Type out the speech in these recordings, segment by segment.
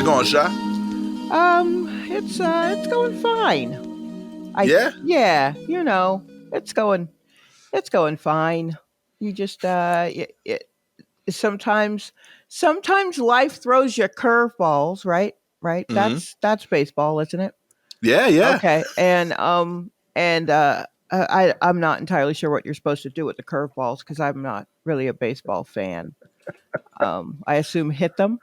it going, Sha? It's going fine. Yeah? Yeah, it's going fine. You just sometimes sometimes life throws you curveballs, right? Right? Hmm. That's baseball, isn't it? Yeah, yeah. Okay. And I'm not entirely sure what you're supposed to do with the curveballs because I'm not really a baseball fan. I assume hit them.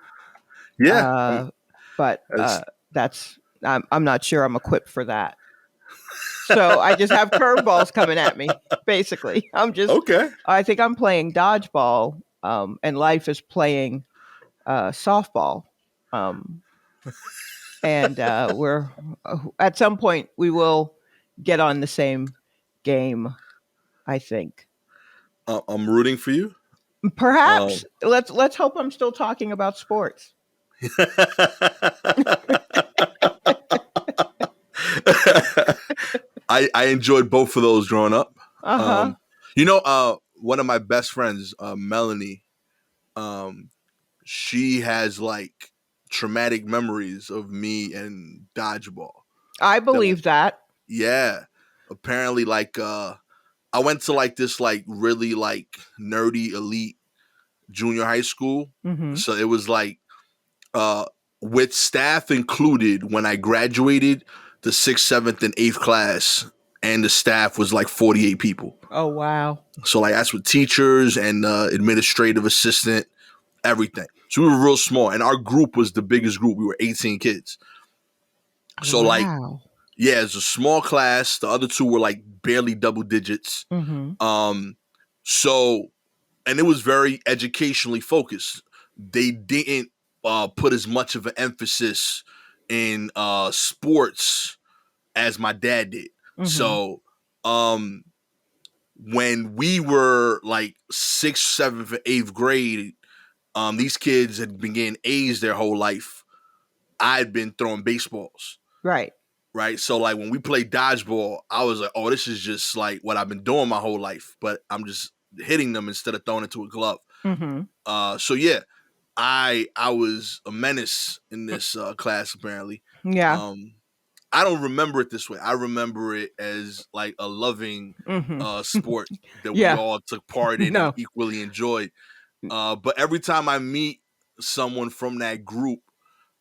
Yeah. Uh but That's, that's I'm not sure I'm equipped for that. So I just have curveballs coming at me. Basically, okay. I think I'm playing dodgeball, and life is playing softball, um, and we're at some point we will get on the same game. I think I'm rooting for you. perhaps Um, let's hope I'm still talking about sports. I enjoyed both of those growing up. Uh huh. Um, one of my best friends, Melanie, um, she has like traumatic memories of me and dodgeball. I That believe that. yeah, apparently like I went to like this like really like nerdy elite junior high school. Hmm. So it was like uh with staff included when I graduated, the sixth, seventh, and eighth class, and the staff was like 48 people. Oh wow. So like that's with teachers and administrative assistant, everything. So we were real small, and our group was the biggest group. We were 18 kids. So like Wow. yeah, it's a small class. The other two were like barely double digits. Hmm. Um, so and it was very educationally focused. They didn't put as much of an emphasis in sports as my dad did. Hmm. So um, when we were like sixth, seventh, and eighth grade, these kids had been getting A's their whole life. I had been throwing baseballs. Right. Right. So like when we played dodgeball, I was like, oh, this is just like what I've been doing my whole life, but I'm just hitting them instead of throwing it to a glove. Hmm. So yeah, I was a menace in this class apparently. Yeah. Um, I don't remember it this way. I remember it as like a loving Hmm. sport that we Yeah. all took part in and No. equally enjoyed. But every time I meet someone from that group,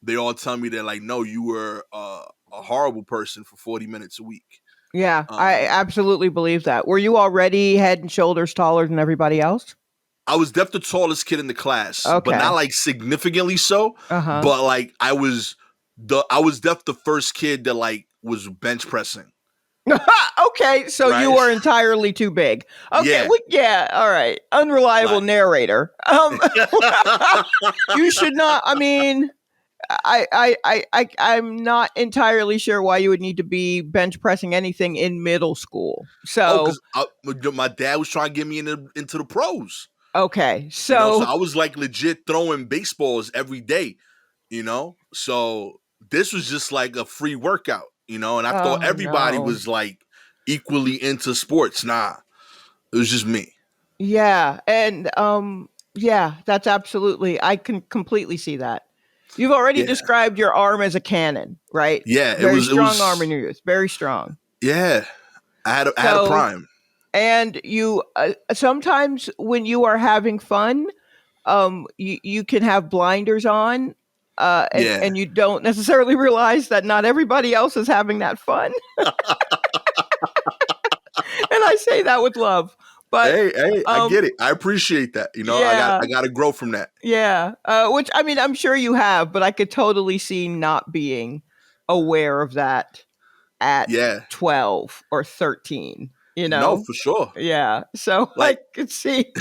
they all tell me they're like, no, you were a horrible person for 40 minutes a week. Yeah, I Um, absolutely believe that. Were you already head and shoulders taller than everybody else? I was definitely the tallest kid in the class, but not Okay. like significantly so. Uh-huh. But like I was definitely the first kid that like was bench pressing. Okay, so you Right? were entirely too big. Okay, Yeah. yeah, all right. Unreliable Like narrator. You should not. I mean, I'm not entirely sure why you would need to be bench pressing anything in middle school. oh, So, because my dad was trying to get me into the pros. okay, So so I was like legit throwing baseballs every day. So this was just like a free workout. And I thought oh everybody no. was like equally into sports. Nah, it was just me. Yeah, and yeah, that's absolutely I can completely see that. You've already Yeah, described your arm as a cannon, right? yeah. It Very was. It strong arm in was. your youth, very strong. Yeah, I had a So, prime. and you sometimes when you are having fun, you can have blinders on, Yeah. and you don't necessarily realize that not everybody else is having that fun. And I say that with love, but Hey, I um, get it. I appreciate that. I got yeah. I got to grow from that. Yeah, which I mean, I'm sure you have, but I could totally see not being aware of that at Yeah. 12 or 13, you No, know? for sure. Yeah. So I Like, could see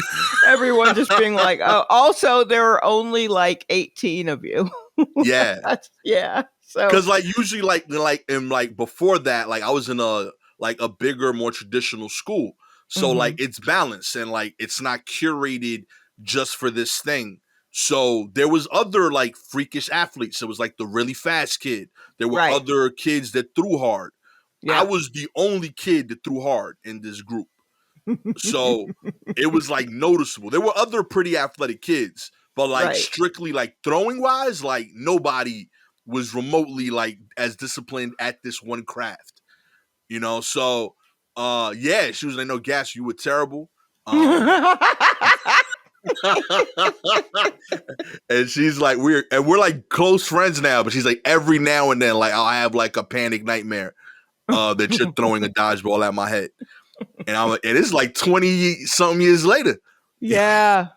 everyone just being like, oh, also, there are only like 18 of you. yeah. Yeah. So, Cause like usually like before that, like I was in a bigger, more traditional school. So like mhm. it's balanced and like it's not curated just for this thing. So there was other like freakish athletes. It was like the really fast kid. There were Right. other kids that threw hard. I Yeah. was the only kid that threw hard in this group. So it was like noticeable. There were other pretty athletic kids, but like Right. strictly like throwing wise, like nobody was remotely like as disciplined at this one craft. So yeah, she was like, no, Gas, you were terrible. Um and she's like, we're like close friends now, but she's like, every now and then, like, I'll have like a panic nightmare that you're throwing a dodgeball at my head. And I'm like, and it's like 20 something years later. Yeah.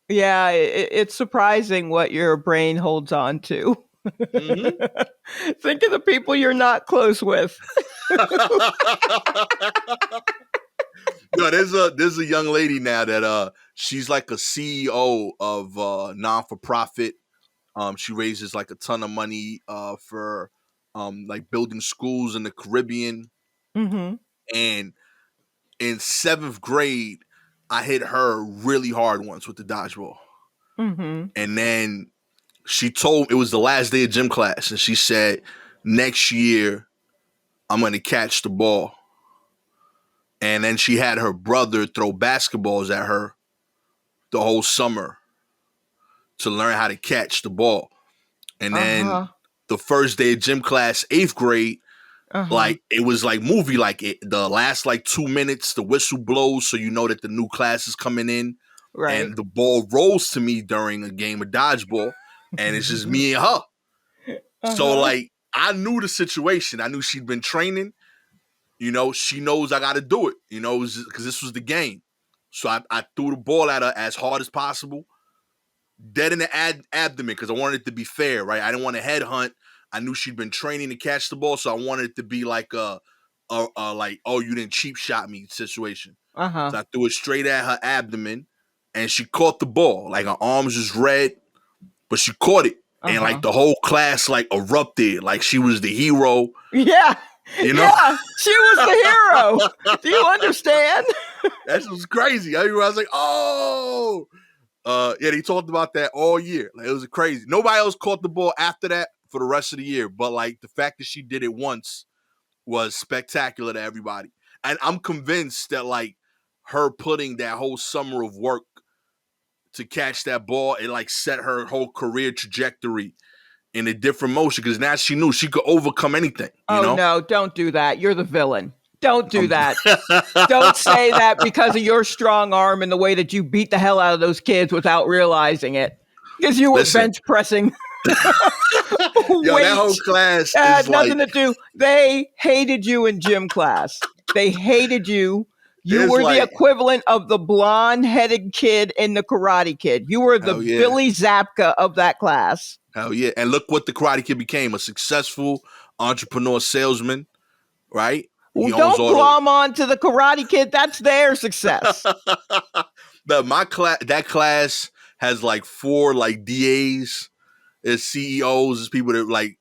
Yeah, it's surprising what your brain holds on to. Mm-hmm. Think of the people you're not close with. No, there's a young lady now that she's like a CEO of non for profit. She raises like a ton of money for like building schools in the Caribbean. Mm-hmm. And in seventh grade, I hit her really hard once with the dodgeball. Mm-hmm. And then it was the last day of gym class, and she said, next year I'm gonna catch the ball. And then she had her brother throw basketballs at her the whole summer to learn how to catch the ball. And then Uh-huh. the first day of gym class, eighth grade, Uh-huh. like it was like movie, like the last like 2 minutes, the whistle blows, so you know that the new class is coming in, Right. and the ball rolls to me during a game of dodgeball, and it's just me and her. So Uh-huh. like I knew the situation. I knew she'd been training. She knows I got to do it. Because this was the game. So I threw the ball at her as hard as possible, dead in the abdomen, because I wanted it to be fair, right? I didn't want to headhunt. I knew she'd been training to catch the ball, so I wanted it to be like a like, oh, you didn't cheap shot me situation. Uh-huh. So I threw it straight at her abdomen, and she caught the ball. Like her arms was red, but she caught it, and like Uh-huh. the whole class like erupted, like she was the hero. Yeah. You know, Yeah. She was the hero. Do you understand? that was crazy. I was like, oh. Yeah, they talked about that all year. Like it was crazy. Nobody else caught the ball after that for the rest of the year. But like the fact that she did it once was spectacular to everybody. And I'm convinced that like her putting that whole summer of work to catch that ball, it like set her whole career trajectory in a different motion, because now she knew she could overcome anything, you Oh know? no, don't do that. You're the villain. Don't do Um, that. Don't say that because of your strong arm and the way that you beat the hell out of those kids without realizing it. Because you were Listen, bench pressing yo, that whole weights. class Had is like, nothing to do. They hated you in gym class. They hated you. You it's were the like, equivalent of the blonde headed kid in the Karate Kid. You were the hell yeah. Billy Zapka of that class. Hell yeah. And look what the Karate Kid became, a successful entrepreneur salesman, right? Well, He owns don't all the glom on to the Karate Kid. That's their success. that class has like four like DAs as CEOs, as people that like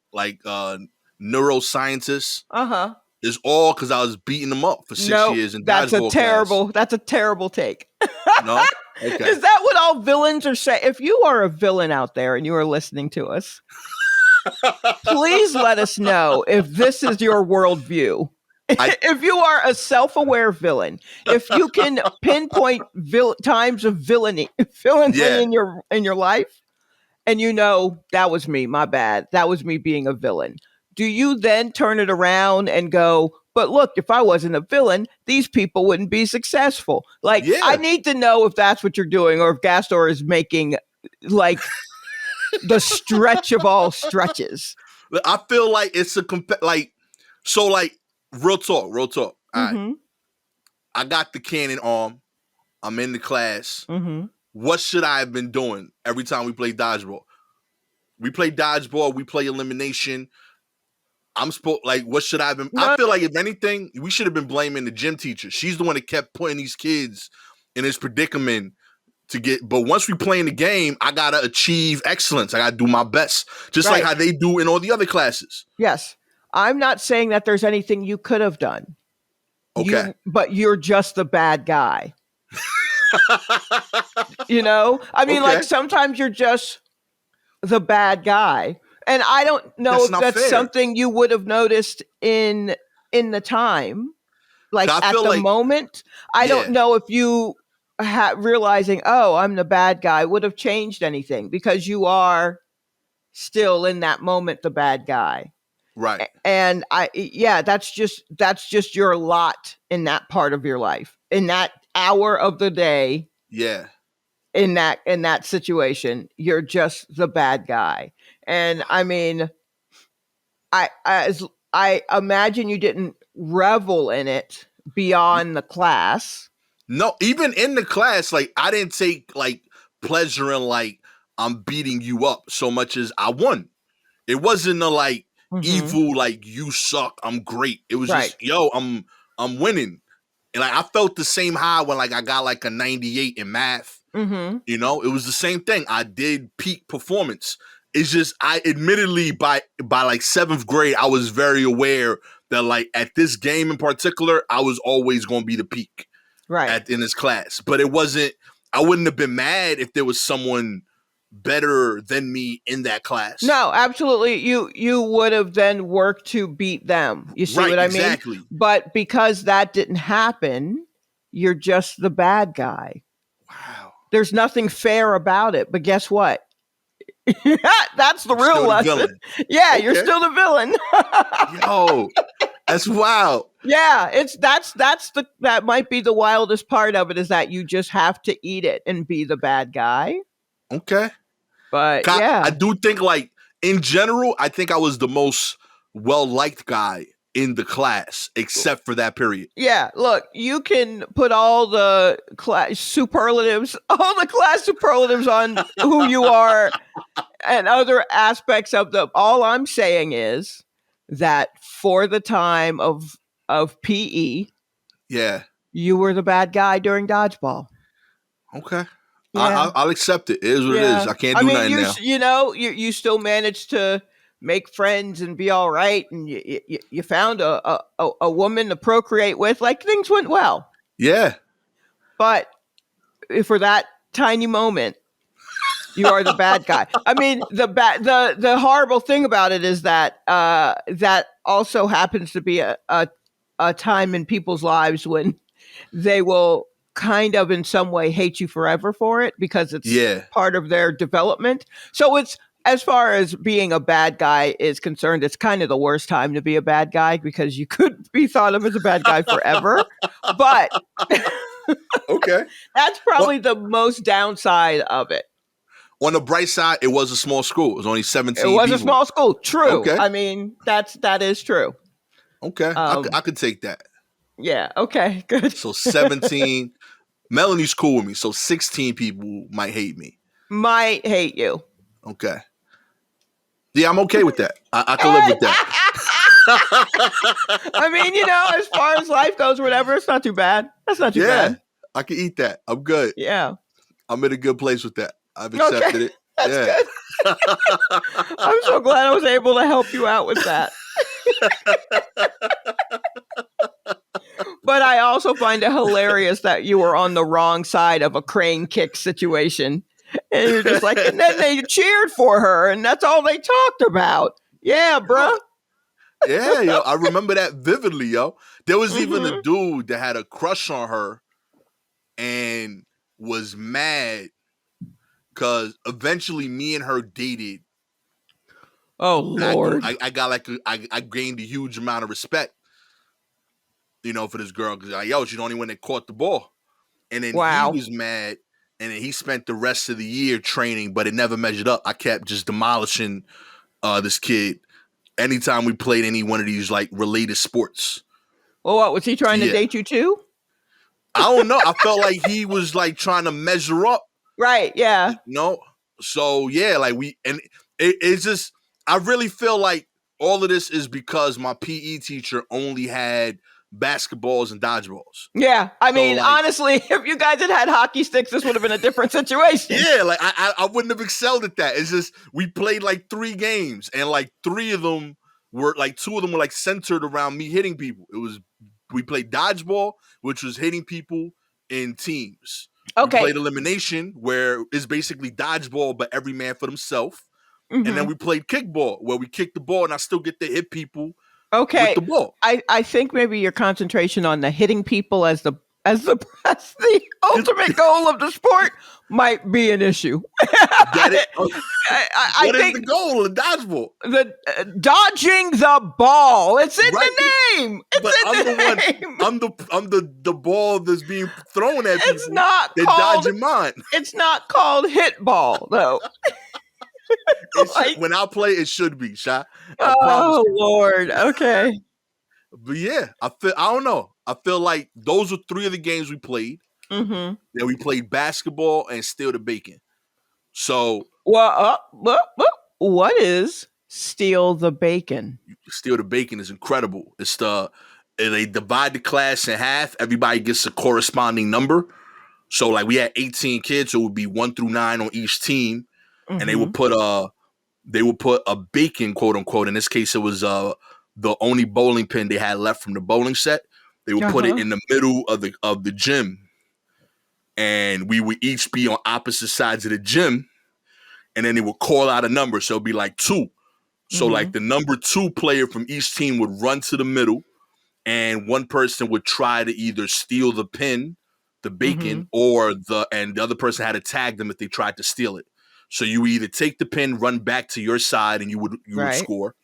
neuroscientists. Uh huh. It's all because I was beating them up for 6 years in That's a dodgeball class. terrible. That's a terrible take. No? Okay. Is that what all villains are saying? If you are a villain out there and you are listening to us, please let us know if this is your worldview. I If you are a self-aware villain, if you can pinpoint times of villainy yeah. in your life, and you know that was me, my bad, that was me being a villain. Do you then turn it around and go, but look, if I wasn't a villain, these people wouldn't be successful? Like, I Yeah. need to know if that's what you're doing, or if Gastor is making like the stretch of all stretches. I feel like it's like, so like, real talk, real talk. All right. Mm-hmm. I got the cannon arm. I'm in the class. Mm-hmm. What should I have been doing every time we play dodgeball? We play dodgeball, we play elimination. I'm supposed, like, what should I have been? I No, feel like if anything, we should have been blaming the gym teacher. She's the one that kept putting these kids in this predicament to get. But once we play in the game, I gotta achieve excellence. I gotta do my best, just like right. how they do in all the other classes. Yes. I'm not saying that there's anything you could have done. Okay. But you're just the bad guy. I mean, Okay. like sometimes you're just the bad guy. And I don't know That's if not that's fair. something you would have noticed in the time, like I at feel the like, moment. I don't yeah, know if you realizing, oh, I'm the bad guy, would have changed anything, because you are still in that moment the bad guy. Right. And yeah, that's just your lot in that part of your life, in that hour of the day, Yeah. in that situation. You're just the bad guy. And I mean, I imagine you didn't revel in it beyond the class. No, even in the class, like I didn't take like pleasure in like I'm beating you up so much as I won. It wasn't a like Mm-hmm. evil like you suck, I'm great. It was Right. just yo, I'm winning. And like I felt the same high when like I got like a 98 in math. Mm-hmm. You know, it was the same thing. I did peak performance. It's just I admittedly by like seventh grade, I was very aware that like at this game in particular, I was always gonna be the peak Right. in his class. But it wasn't I wouldn't have been mad if there was someone better than me in that class. No, absolutely. You would have then worked to beat them. You see Right, what I mean? exactly. But because that didn't happen, you're just the bad guy. Wow. There's nothing fair about it. But guess what? That's the I'm real still the lesson. villain. Yeah, you're Okay. still the villain. Yo, that's wild. Yeah, that might be the wildest part of it, is that you just have to eat it and be the bad guy. Okay. But I yeah. do think like in general, I think I was the most well liked guy in the class, except for that period. Yeah, look, you can put all the class superlatives, on who you are and other aspects of them. All I'm saying is that for the time of PE, Yeah. you were the bad guy during dodgeball. Okay. Yeah. I'll accept it. It is what it is. Yeah. I can't I do mean, nothing now. you still managed to make friends and be all right, and you found a woman to procreate with. Like, things went well. Yeah. But for that tiny moment, you are the bad guy. I mean, the horrible thing about it is that that also happens to be a time in people's lives when they will kind of in some way hate you forever for it, because it's Yeah. part of their development. So it's, as far as being a bad guy is concerned, it's kind of the worst time to be a bad guy, because you could be thought of as a bad guy forever. But Okay. that's Well, probably the most downside of it. on the bright side, it was a small school. It was only It 17 was a people. small school. True. Okay. I mean, that is true. Okay. Um, I could take that. yeah. Okay. Good. So 17. Melanie's cool with me. So 16 people might hate me. Might hate you. Okay. Yeah, I'm okay with that. I can live with Hey! that. I mean, as far as life goes, whatever, it's not too bad. That's not too Yeah. bad. I can eat that. I'm good. Yeah. I'm in a good place with that. I've accepted Okay. it. That's Yeah. good. I'm so glad I was able to help you out with that. But I also find it hilarious that you were on the wrong side of a crane kick situation. And you're just like, and then they cheered for her, and that's all they talked about. Yeah, bruh. Yeah, yo. I remember that vividly, yo. There was even a Mm-hmm. dude that had a crush on her and was mad because eventually me and her dated. Oh, And Lord. I got like I gained a huge amount of respect, for this girl, because like, yo, she's the only one that caught the ball. And then he Wow. was mad, and then he spent the rest of the year training, but it never measured up. I kept just demolishing this kid anytime we played any one of these like related sports. Well, what, was he trying to Yeah. date you too? I don't know. I felt like he was like trying to measure up, Right, yeah. So yeah, like it's just I really feel like all of this is because my PE teacher only had basketballs and dodgeballs. Yeah. I So mean, like honestly, if you guys had hockey sticks, this would have been a different situation. yeah, like I wouldn't have excelled at that. It's just we played like 3 games, and like 3 of them were like 2 of them were like centered around me hitting people. We played dodgeball, which was hitting people in teams. We Okay. played elimination, where it's basically dodgeball, but every man for themselves. And then Mhm. we played kickball, where we kick the ball, and I still get to hit people with Okay. the ball. I think maybe your concentration on the hitting people as the as the ultimate goal of the sport might be an issue. That it. I What is the think goal of dodgeball? the dodging the ball. It's in Right. the name. But It's I'm in the the one. name. I'm the ball that's being thrown at It's people. not They're called. dodging mine. It's not called hit ball though. It should, Like, when I play, it should be, Shy. I promise oh you. Lord. Okay. But yeah, I don't know. I feel like those are three of the games we played. Mm-hmm. Then we played basketball and steal the bacon. So Well, what is steal the bacon? steal the bacon is incredible. They divide the class in half. Everybody gets a corresponding number. So like we had 18 kids, so it would be 1 through 9 on each team, and Mm-hmm. they would put a bacon, quote unquote. In this case, it was the only bowling pin they had left from the bowling set. They would put it Uh-huh. in the middle of the gym, and we would each be on opposite sides of the gym, and then they would call out a number. So it'd be like 2. So Mm-hmm. like the number 2 player from each team would run to the middle, and one person would try to either steal the pin, the Mm-hmm. bacon, or the other person had to tag them if they tried to steal it. So you either take the pin, run back to your side, and you would Right. score,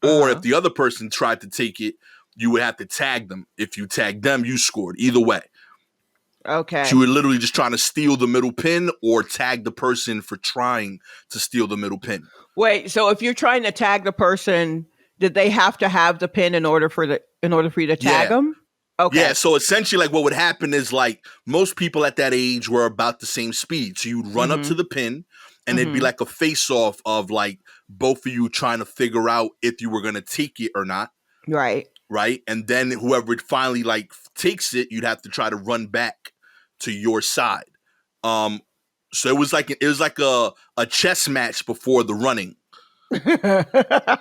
or if Uh-huh. the other person tried to take it, you would have to tag them. If you tagged them, you scored. Either way, so you Okay. were literally just trying to steal the middle pin or tag the person for trying to steal the middle pin. Wait, so if you're trying to tag the person, did they have to have the pin in order for you to tag Yeah. them? Yeah, Okay. so essentially, like what would happen is like most people at that age were about the same speed. So you'd run up to Mm-hmm. the pin, and it'd be Mm-hmm. like a face off of like both of you trying to figure out if you were gonna take it or not, Right. right? And then whoever finally like takes it, you'd have to try to run back to your side. Um, so it was like a chess match before the running. You know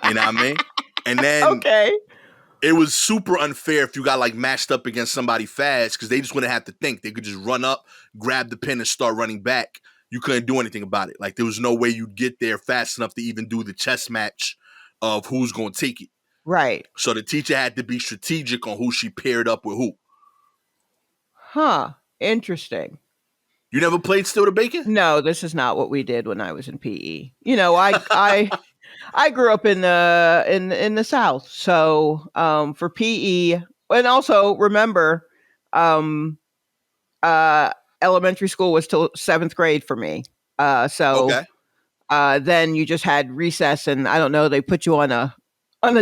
what I mean? And then Okay. it was super unfair if you got like matched up against somebody fast because they just wouldn't have to think. They could just run up, grab the pin, and start running back. You couldn't do anything about it. Like there was no way you'd get there fast enough to even do the chess match of who's going to take it. Right. So the teacher had to be strategic on who she paired up with who. Huh. Interesting. You never played Still the Bacon? No, this is not what we did when I was in PE. You know, I grew up in the South, so for PE, and also remember, um, uh, elementary school was till 7th grade for me. So Okay. then you just had recess, and I don't know, they put you on a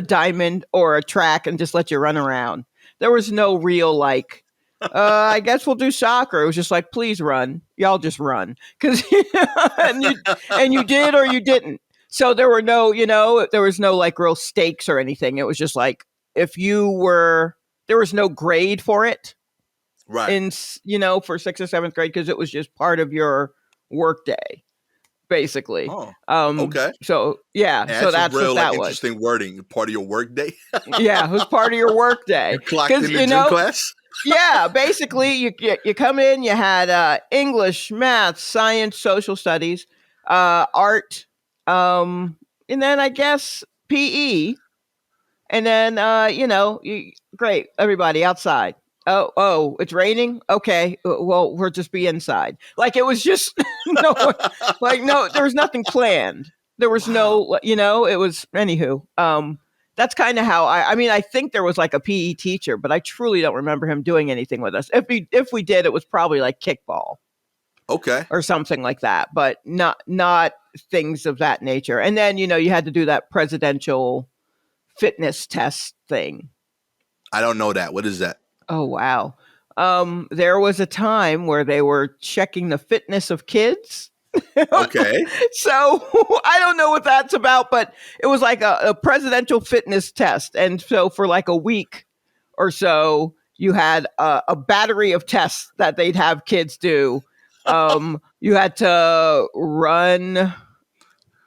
diamond or a track and just let you run around. There was no real like. I guess we'll do soccer. It was just like, please run, y'all just run, because and you did or you didn't. So there were no, there was no like real stakes or anything. It was just like if you were, there was no grade for it Right. in for 6th or 7th grade because it was just part of your work day basically. Oh. Okay. So yeah, And so that's a that's what real like that was. interesting wording. Part of your work day. Yeah, it was part of your work You day clocked because in the gym class. yeah, basically you come in, you had English, math, science, social studies, art, and then I guess PE, and then great, everybody outside. Oh, it's raining. Okay, well we'll just be inside. Like it was just no, like no, there was nothing planned. There was Wow. no, it was anywho. That's kind of how I mean, I think there was like a PE teacher, but I truly don't remember him doing anything with us. If we did, it was probably like kickball Okay. or something like that, but not things of that nature. And then you had to do that presidential fitness test thing. I don't know that. What is that? Oh wow. There was a time where they were checking the fitness of kids. Okay. So I don't know what that's about, but it was like a presidential fitness test. And so for like a week or so, you had a battery of tests that they'd have kids do. You had to run,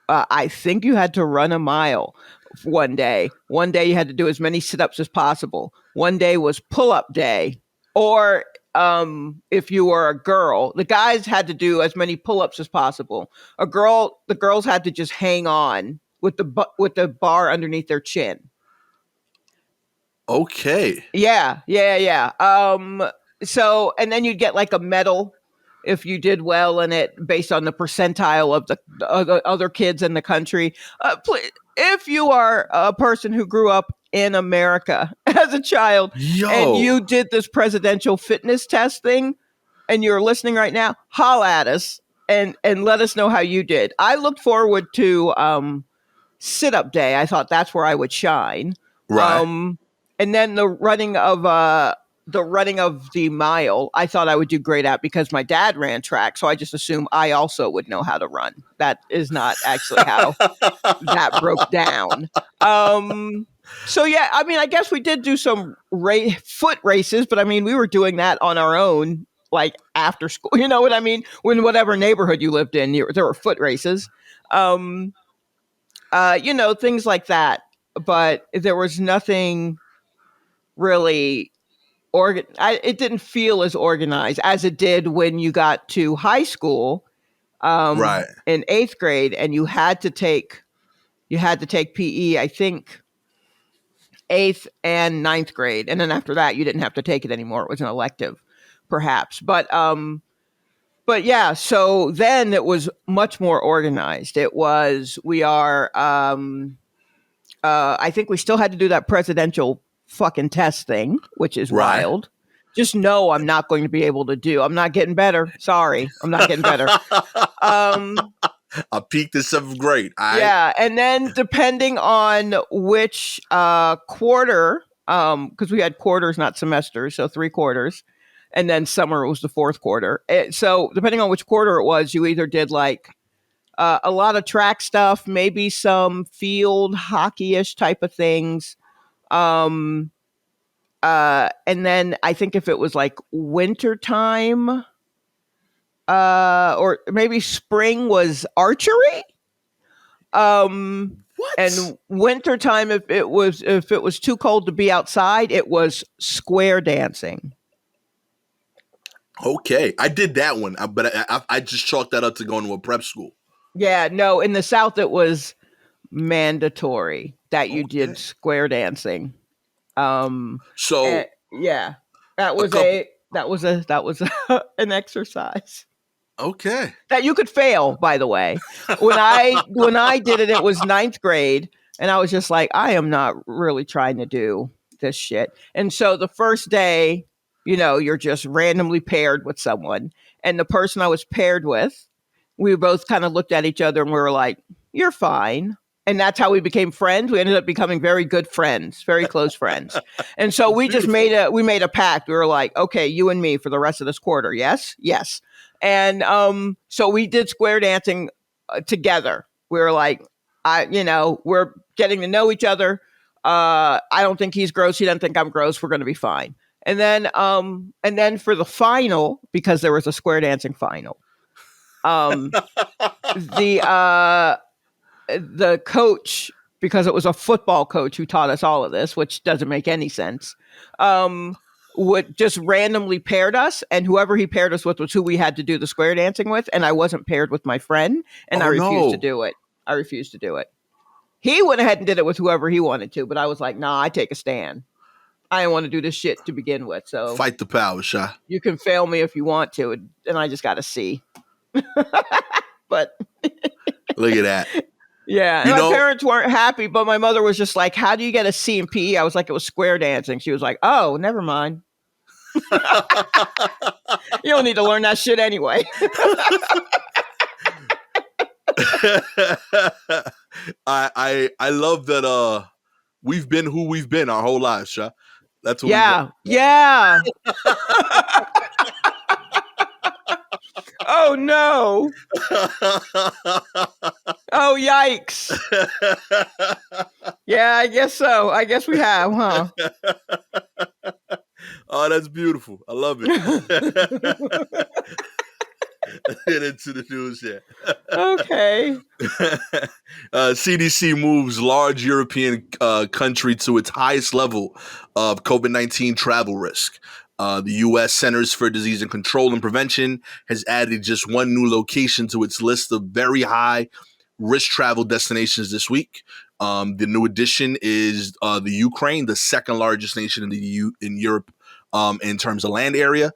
I think you had to run a mile one day. One day you had to do as many sit ups as possible. One day was pull up day. Or if you were a girl, the guys had to do as many pull ups as possible. The girls had to just hang on with the bar underneath their chin. Okay. Yeah, yeah, yeah. so and then you'd get like a medal if you did well in it based on the percentile of the other kids in the country. If you are a person who grew up in America as a child and Yo. you did this presidential fitness test thing and you're listening right now, holla at us and let us know how you did. I looked forward to sit up day. I thought that's where I would shine. Right. Um, and then the running of the mile, I thought I would do great at because my dad ran track, so I just assumed I also would know how to run. That is not actually how that broke down. So yeah, I mean, I guess we did do some foot races, but I mean, we were doing that on our own, like after school. You know what I mean? When whatever neighborhood you lived in, there were foot races. Um, Things like that. But there was nothing really it didn't feel as organized as it did when you got to high school Right. in eighth grade, and you had to take PE. I think eighth and ninth grade, and then after that, you didn't have to take it anymore. It was an elective, perhaps, but yeah. So then it was much more organized. It was we are. I think we still had to do that presidential fucking test thing, which is Right. wild. Just know I'm not going to be able to do. I'm not getting better. Sorry, I'm not getting better. I peaked in 7th grade. All right. Yeah, and then depending on which quarter, because we had quarters, not semesters, so 3 quarters, and then summer was the fourth quarter. So depending on which quarter it was, you either did like a lot of track stuff, maybe some field hockey-ish type of things. And then I think if it was like winter time, or maybe spring was archery. What? And winter time, if it was too cold to be outside, it was square dancing. Okay. I did that one, but I just chalked that up to going to a prep school. Yeah, no, in the South it was mandatory that you Okay. did square dancing. So Yeah, that a was couple. an exercise Okay. that you could fail. By the way, when I did it, it was ninth grade, and I was just like, I am not really trying to do this shit. And so the first day, you're just randomly paired with someone, and the person I was paired with, we both kind of looked at each other and we were like, "You're fine." And that's how we became friends. We ended up becoming very good friends, very close friends. And so That's we just beautiful. made a pact. We were like, okay, you and me for the rest of this quarter. Yes, yes. And so we did square dancing together. We were like, we're getting to know each other. I don't think he's gross. He doesn't think I'm gross. We're going to be fine. And then for the final, because there was a square dancing final, um, the coach, because it was a football coach who taught us all of this, which doesn't make any sense, would just randomly paired us, and whoever he paired us with was who we had to do the square dancing with. And I wasn't paired with my friend, and I Oh refused to no. do it. I refused to do it. He went ahead and did it with whoever he wanted to, but I was like, nah, I take a stand. I didn't want to do this shit to begin with. So Fight the power, Sha. you can fail me if you want to, and I just got to see. But Look at that. yeah, and You my know, parents weren't happy, but my mother was just like, "How do you get a C in PE?" I was like, "It was square dancing." She was like, "Oh, never mind. You don't need to learn that shit anyway." I love that we've been who we've been our whole lives, Sha. That's what we've Yeah, yeah. Oh no. Oh yikes. Yeah, I guess so. I guess we have, huh? Oh, that's beautiful. I love it. Get into the news here. Okay. CDC moves large European country to its highest level of COVID-19 travel risk. The U.S. Centers for Disease and Control and Prevention has added just one new location to its list of very high risk travel destinations this week. The new addition is the Ukraine, the second largest nation in Europe in terms of land area,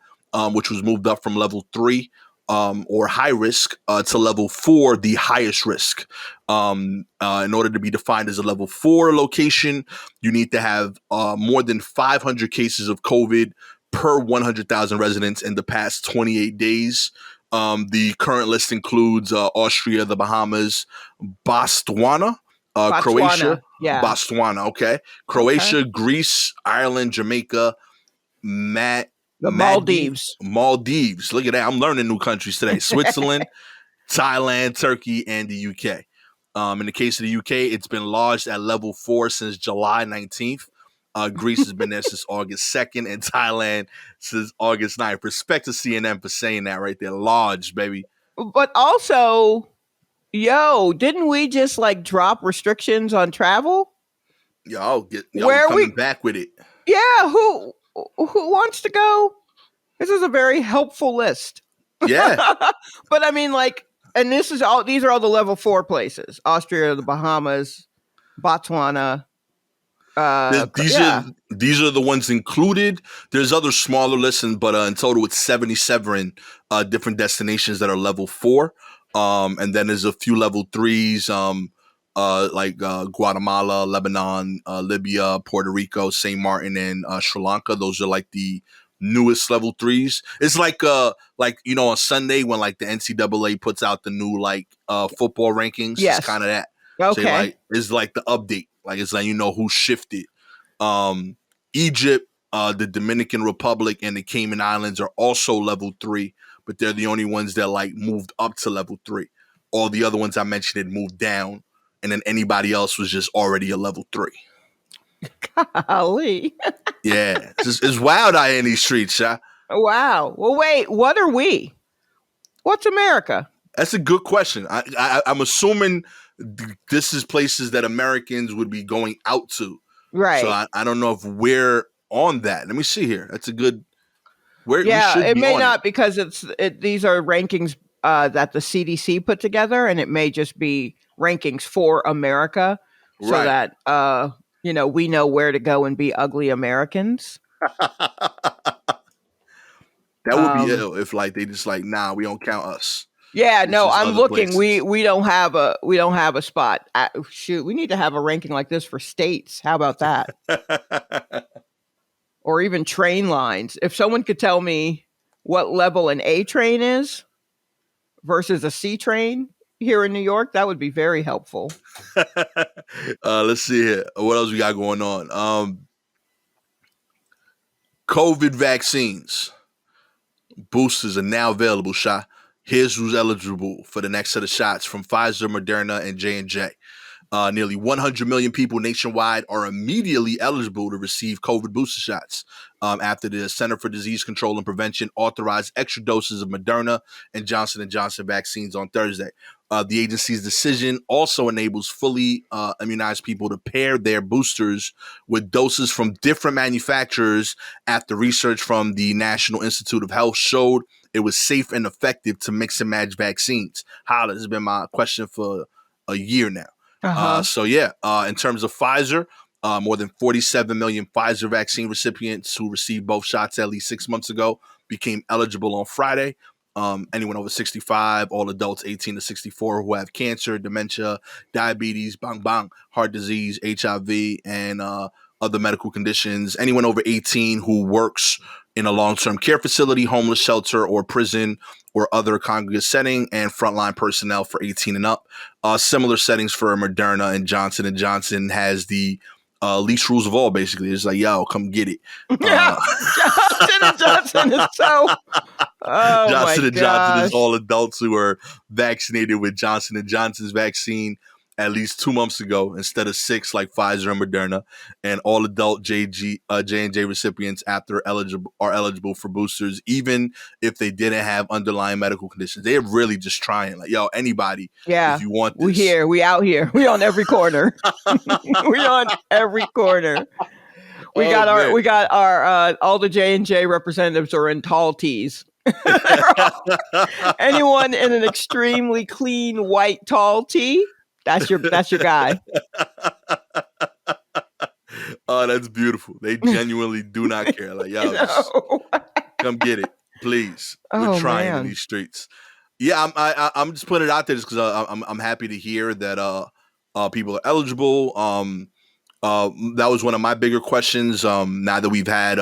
which was moved up from level 3 or high risk to level 4, the highest risk. In order to be defined as a level 4 location, you need to have more than 500 cases of COVID per 100,000 residents in the past 28 days. The current list includes Austria, the Bahamas, Botswana, Croatia, Botswana. Yeah. Botswana, okay, Okay. Croatia, Greece, Ireland, Jamaica, The Maldives, Maldives. Maldives. Look at that! I'm learning new countries today. Switzerland, Thailand, Turkey, and the UK. In the case of the UK, it's been lodged at level 4 since July 19th. Greece has been there since August 2nd, and Thailand since August 9th. Respect to CNN for saying that right there. Lodged, baby. But also, yo, didn't we just like drop restrictions on travel? Y'all Where coming we back with it. Yeah, who wants to go? This is a very helpful list. Yeah. But I mean, like, and these are all the level 4 places: Austria, the Bahamas, Botswana. These are Yeah. these are the ones included. There's other smaller lists, but in total, it's 77 different destinations that are level 4. And then there's a few level 3s, like Guatemala, Lebanon, Libya, Puerto Rico, Saint Martin, and Sri Lanka. Those are like the newest level 3s. It's like on Sunday when like the NCAA puts out the new like football rankings. It's Yes. kind of that. So Okay. like it's like the update. Like it's like who shifted. Um, Egypt, the Dominican Republic, and the Cayman Islands are also level 3, but they're the only ones that like moved up to level 3. All the other ones I mentioned had moved down, and then anybody else was just already a level 3. Golly. Yeah, it's wild out here in these streets, yeah. Wow. Well, wait. What are we? What's America? That's a good question. I'm assuming this is places that Americans would be going out to. So Right. I don't know if we're on that. Let me see here. That's a good. We Yeah, should it be may on it. not because these are rankings that the CDC put together, and it may just be rankings for America, so Right. that we know where to go and be ugly Americans. That would be Um, ill if like they just like, nah, we don't count us. yeah, It's no, just I'm other looking. places. We don't have a spot. Shoot, we need to have a ranking like this for states. How about that? Or even train lines. If someone could tell me what level an A train is versus a C train here in New York, that would be very helpful. Let's see here. What else we got going on? COVID vaccines. Boosters are now available, Sha. Here's who's eligible for the next set of shots from Pfizer, Moderna, and J&J. Nearly 100 million people nationwide are immediately eligible to receive COVID booster shots after the Center for Disease Control and Prevention authorized extra doses of Moderna and Johnson & Johnson vaccines on Thursday. The agency's decision also enables fully immunized people to pair their boosters with doses from different manufacturers after research from the National Institute of Health showed it was safe and effective to mix and match vaccines. Holla, this has been my question for a year now. Uh-huh. In terms of Pfizer, more than 47 million Pfizer vaccine recipients who received both shots at least 6 months ago became eligible on Friday. Anyone over 65, all adults 18 to 64 who have cancer, dementia, diabetes, heart disease, HIV, and other medical conditions. Anyone over 18 who works in a long-term care facility, homeless shelter, or prison, or other congregate setting, and frontline personnel for 18 and up. Similar settings for Moderna and Johnson & Johnson has the least rules of all, basically. It's like, yo, come get it. Yeah, Johnson is so. Oh my Johnson & Johnson is gosh. all adults who are vaccinated with Johnson & Johnson's vaccine at least 2 months ago instead of 6 like Pfizer and Moderna, and all adult J&J recipients are eligible for boosters, even if they didn't have underlying medical conditions. They're really just trying, like, yo, anybody, if Yeah, you want we this. here, we out here, we on every corner. We on every corner. Oh man. We got our all the J&J representatives are in tall tees. Anyone in an extremely clean white tall tee, that's your guy. Oh, that's beautiful. They genuinely do not care. Like, You yo, just know? come get it, please. We're Oh trying in man. these streets. Yeah, I'm just putting it out there just because I'm happy to hear that people are eligible. That was one of my bigger questions. Now that we've had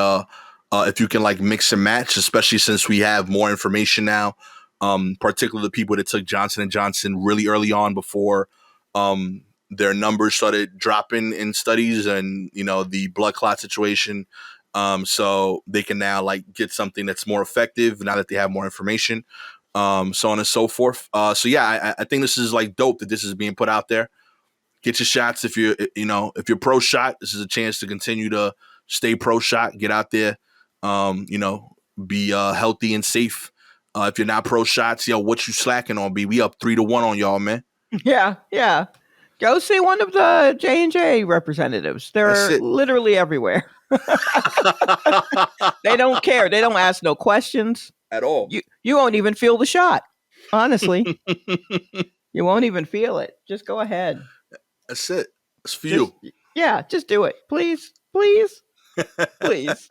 if you can like mix and match, especially since we have more information now, particularly the people that took Johnson and Johnson really early on before their numbers started dropping in studies, and the blood clot situation. So they can now like get something that's more effective now that they have more information. So on and so forth. So yeah, I think this is like dope that this is being put out there. Get your shots if you're pro shot. This is a chance to continue to stay pro shot. Get out there, be healthy and safe. If you're not pro shots, what you slacking on? We up 3-1 on y'all, man. Yeah, yeah. Go see one of the J&J representatives. That's They're it. literally everywhere. They don't care. They don't ask no questions. At all. You won't even feel the shot. Honestly, you won't even feel it. Just go ahead. That's it. It's for Just you. yeah, just do it. Please, please, please.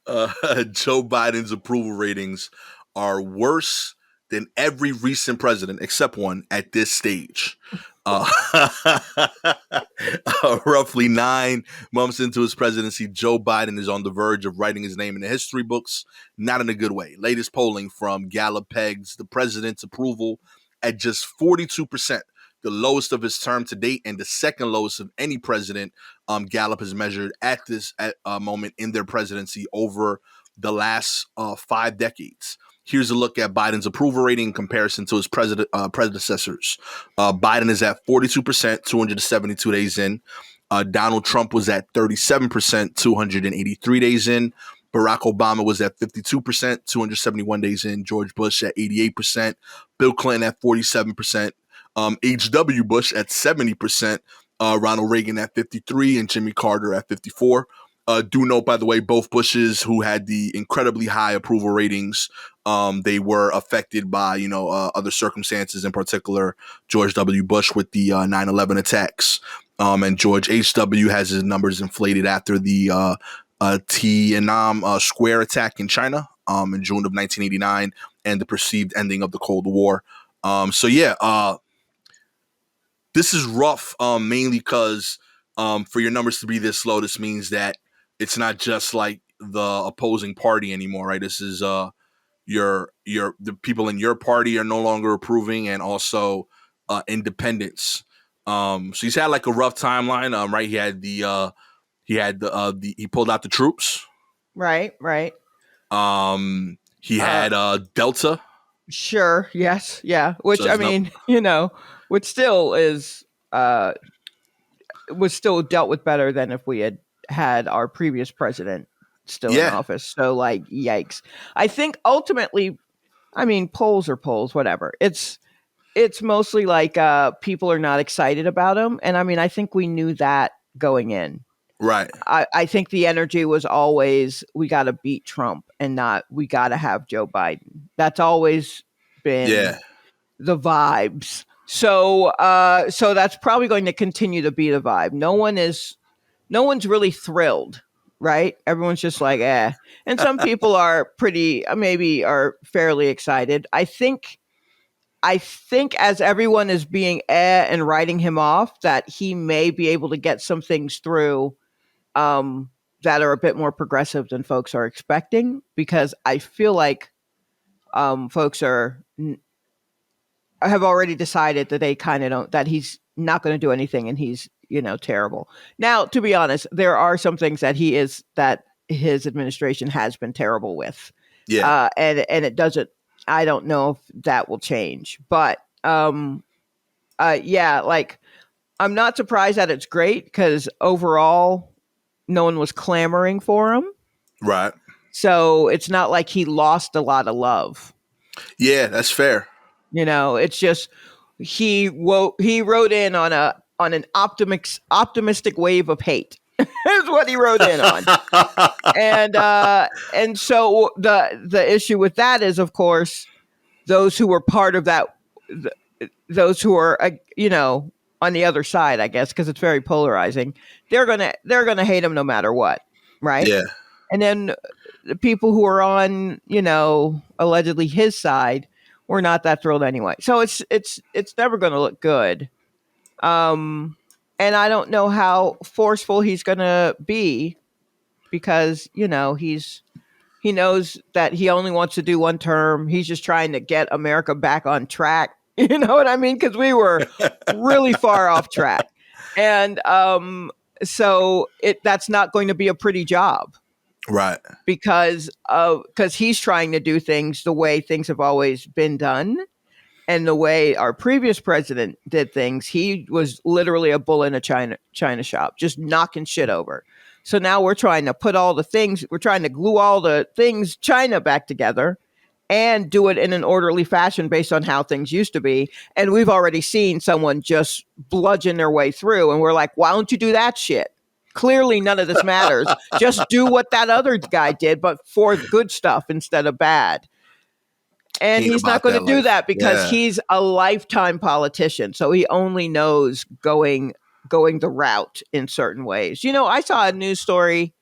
Joe Biden's approval ratings are worse than every recent president except one at this stage. Uh, roughly 9 months into his presidency, Joe Biden is on the verge of writing his name in the history books, not in a good way. Latest polling from Gallup pegs the president's approval at just 42%, the lowest of his term to date and the second lowest of any president Gallup has measured at this moment in their presidency over the last 5 decades. Here's a look at Biden's approval rating in comparison to his predecessors. Biden is at 42%, 272 days in. Donald Trump was at 37%, 283 days in. Barack Obama was at 52%, 271 days in. George Bush at 88%. Bill Clinton at 47%. H.W. Bush at 70%. Ronald Reagan at 53%, and Jimmy Carter at 54%. Do note, by the way, both Bushes, who had the incredibly high approval ratings, they were affected by other circumstances. In particular, George W. Bush with the 9/11 attacks, and George H.W. has his numbers inflated after the Tiananmen Square attack in China in June of 1989 and the perceived ending of the Cold War. So yeah, this is rough, mainly because for your numbers to be this low, this means that it's not just like the opposing party anymore, right? This is the people in your party are no longer approving, and also independents. So he's had like a rough timeline. Right? He pulled out the troops. Right, right. He Uh, had Delta. sure. Yes. Yeah. So Which I there's no, mean, which still is was still dealt with better than if we had had our previous president still in yeah, office. So like, yikes. I think ultimately, I mean, polls are polls, whatever. It's mostly like people are not excited about him, and I mean, I think we knew that going in. right, I think the energy was always we got to beat Trump and not we got to have Joe Biden. That's always been yeah, the vibes. So that's probably going to continue to be the vibe. No one's really thrilled, right? Everyone's just like, eh. And some people are pretty maybe are fairly excited. I think as everyone is being and writing him off, that he may be able to get some things through that are a bit more progressive than folks are expecting, because I feel like folks have already decided that they kind of don't, that he's not going to do anything and he's terrible. Now, to be honest, there are some things that his administration has been terrible with, yeah, and it doesn't. I don't know if that will change, but yeah, like I'm not surprised that it's great because overall, no one was clamoring for him. right. So it's not like he lost a lot of love. Yeah, that's fair. It's just he wrote in on an optimistic wave of hate. Is what he wrote in on. And so the issue with that is, of course, those who were part of that, those who are on the other side, I guess, because it's very polarizing. They're gonna hate him no matter what, right? Yeah. And then the people who are on, allegedly his side were not that thrilled anyway. So it's never going to look good. Um, and I don't know how forceful he's going to be because he knows that he only wants to do one term. He's just trying to get America back on track. You know what I mean? Because we were really far off track, and so that's not going to be a pretty job Right. because he's trying to do things the way things have always been done and the way our previous president did things. He was literally a bull in a china shop, just knocking shit over. So now we're trying to we're trying to glue all the things China back together and do it in an orderly fashion based on how things used to be. And we've already seen someone just bludgeon their way through, and we're like, why don't you do that shit? Clearly, none of this matters. Just do what that other guy did, but for good stuff instead of bad. And Ain't he's not about going to that do life. that because Yeah. he's a lifetime politician. So he only knows going the route in certain ways. I saw a news story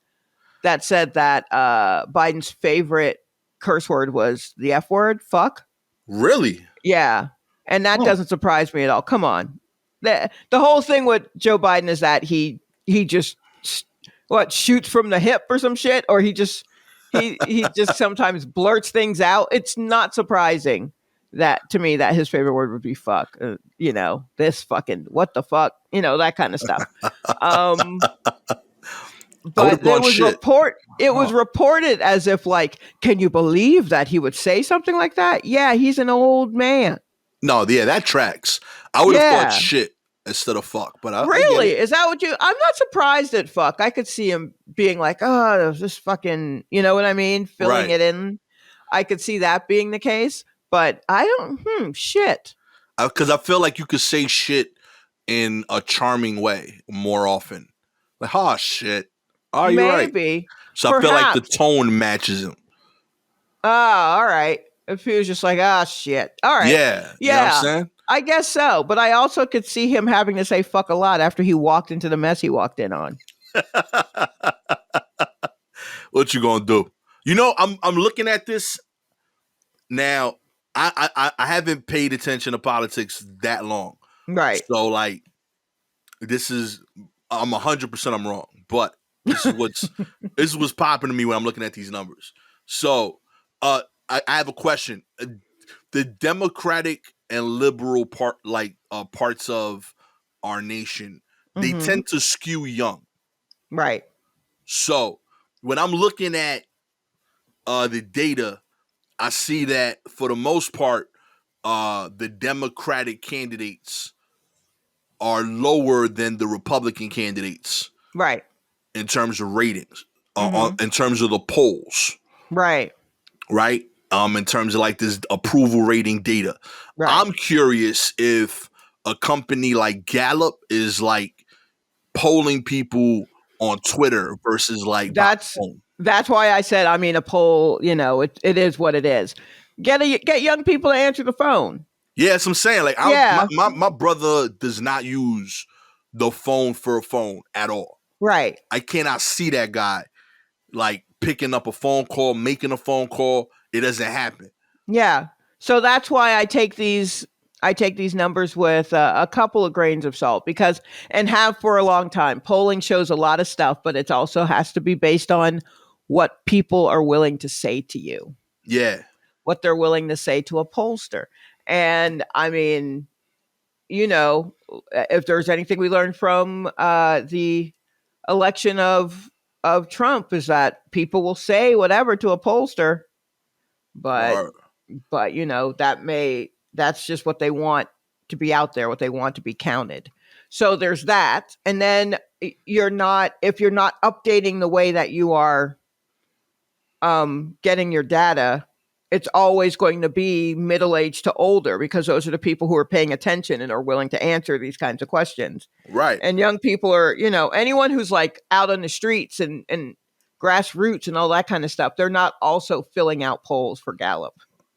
that said that Biden's favorite curse word was the F word, fuck. Really? Yeah. And that Huh. doesn't surprise me at all. Come on. The whole thing with Joe Biden is that he just shoots from the hip or some shit, or he just sometimes blurts things out. It's not surprising that to me that his favorite word would be fuck. This fucking what the fuck, that kind of stuff. Um I would have but gone shit. it was Huh. reported as if like, can you believe that he would say something like that? Yeah, he's an old man. No, yeah, that tracks. I would have thought Yeah. shit instead of fuck, but I get Really? it. Is that what you I'm not surprised at fuck. I could see him being like, oh, this fucking, you know what I mean? Filling Right. it in. I could see that being the case, but I don't shit. Because I feel like you could say shit in a charming way more often. Like, oh, shit. Oh, you're right. Maybe. So I feel like the Perhaps. tone matches him. All right. If he was just like, shit. All right. Yeah. You know what I'm Yeah. saying? I guess so. But I also could see him having to say fuck a lot after he walked into the mess he walked in on. What you gonna do? I'm looking at this now. I haven't paid attention to politics that long. Right. So like this is I'm 100% I'm wrong. But this is what's popping to me when I'm looking at these numbers. So I have a question. The Democratic and liberal parts of our nation, they Mm-hmm. tend to skew young. Right. So when I'm looking at the data, I see that for the most part, the Democratic candidates are lower than the Republican candidates Right. in terms of ratings, Mm-hmm. in terms of the polls, Right. right? In terms of like this approval rating data. Right. I'm curious if a company like Gallup is like polling people on Twitter versus like by That's phone. that's why I said, I mean, a poll, it is what it is. Get young people to answer the phone. Yeah, that's what I'm saying. Like, Yeah. my brother does not use the phone for a phone at all. Right. I cannot see that guy like picking up a phone call, making a phone call. It doesn't happen. Yeah. So that's why I take these numbers with a couple of grains of salt because and have for a long time. Polling shows a lot of stuff, but it also has to be based on what people are willing to say to you, Yeah, what they're willing to say to a pollster. And I mean, if there's anything we learned from the election of Trump is that people will say whatever to a pollster, but or that's just what they want to be out there, what they want to be counted. So there's that, and then if you're not updating the way that you are getting your data, it's always going to be middle aged to older because those are the people who are paying attention and are willing to answer these kinds of questions. right. And young people are, anyone who's like out on the streets and grassroots and all that kind of stuff, they're not also filling out polls for Gallup.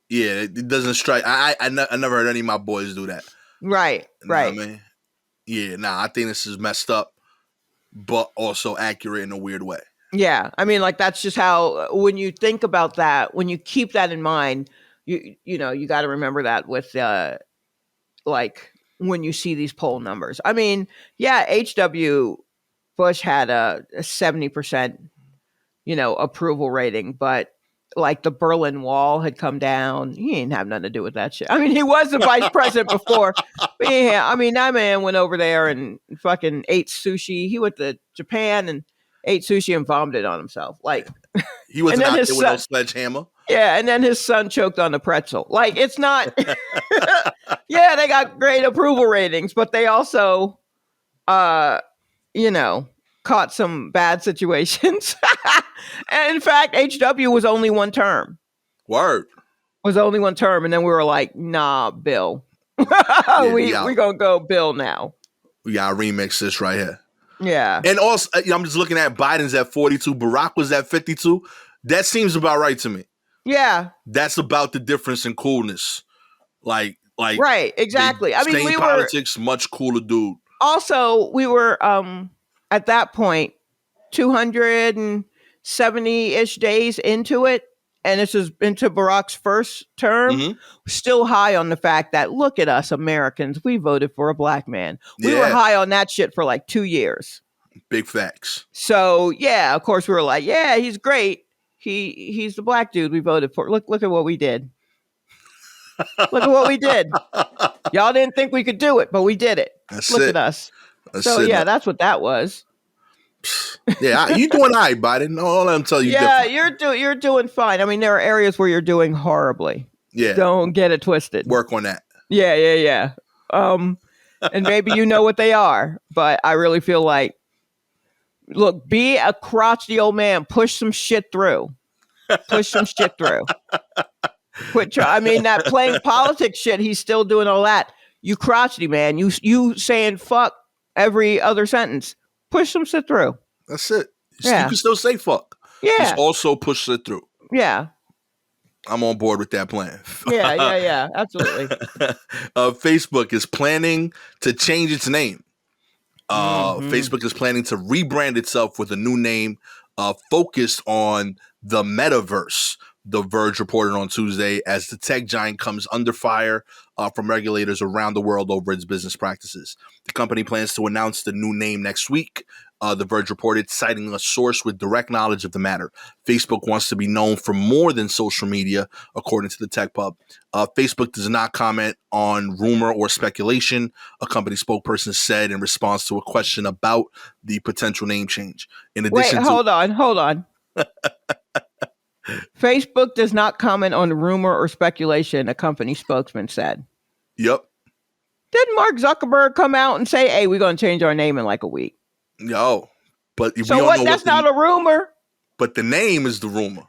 Yeah, it doesn't strike. I never heard any of my boys do that. Right, You know what I right. mean? Yeah, nah, I think this is messed up, but also accurate in a weird way. Yeah, I mean, like that's just how when you think about that, when you keep that in mind, you know you got to remember that with like when you see these poll numbers. I mean, yeah, H.W. Bush had a 70% approval rating, but like the Berlin Wall had come down. He didn't have nothing to do with that shit. I mean, he was the vice president before. But yeah, I mean, that man went over there and fucking ate sushi. He went to Japan and ate sushi and vomited on himself. Like, He and wasn't then out his there with no son, sledgehammer. yeah, and then his son choked on the pretzel. Like, it's not. Yeah, they got great approval ratings, but they also, uh, you know, caught some bad situations. And in fact, HW was only one term. Word. Was only one term, and then we were like, "Nah, Bill, Yeah, we we out. gonna go Bill now." We gotta remix this right here. Yeah, And also, I'm just looking at Biden's at 42. Barack was at 52. That seems about right to me. yeah, That's about the difference in coolness. Like right, they exactly. I mean, same we were politics, much cooler dude. also at that point 270-ish days into it, and this is into Barack's first term, Mm-hmm. still high on the fact that look at us Americans, we voted for a black man. We were Yeah, high on that shit for like 2 years. big facts. So yeah, of course we were like, yeah, he's great. He's the black dude we voted for. Look at what we did. Look at what we did. Y'all didn't think we could do it, but we did it. That's Look it. at us. That's So it. yeah, that's what that was. Yeah, you doing all right, Biden. Don't let him tell you Yeah, different. you're doing fine. I mean, there are areas where you're doing horribly. Yeah, Don't get it twisted. work on that. Yeah. And maybe you know what they are, but I really feel like, look, be a crotchety old man. Push some shit through. Push some shit through. I mean, that playing politics shit. He's still doing all that. You crotchety man. You saying fuck every other sentence. Push some shit through. That's it. You Yeah. can still say fuck. Just Yeah. also push it through. Yeah. I'm on board with that plan. Yeah. Absolutely. Facebook is planning to change its name. Mhm. Facebook is planning to rebrand itself with a new name focused on the metaverse. The Verge reported on Tuesday as the tech giant comes under fire from regulators around the world over its business practices. The company plans to announce the new name next week. The Verge reported, citing a source with direct knowledge of the matter. Facebook wants to be known for more than social media, according to the tech pub. Facebook does not comment on rumor or speculation, a company spokesperson said in response to a question about the potential name change. In addition hold on. Facebook does not comment on rumor or speculation, a company spokesman said. Yep. Didn't Mark Zuckerberg come out and say, hey, we're going to change our name in like a week? Yo. But So we don't what? know That's not a rumor? But the name is the rumor.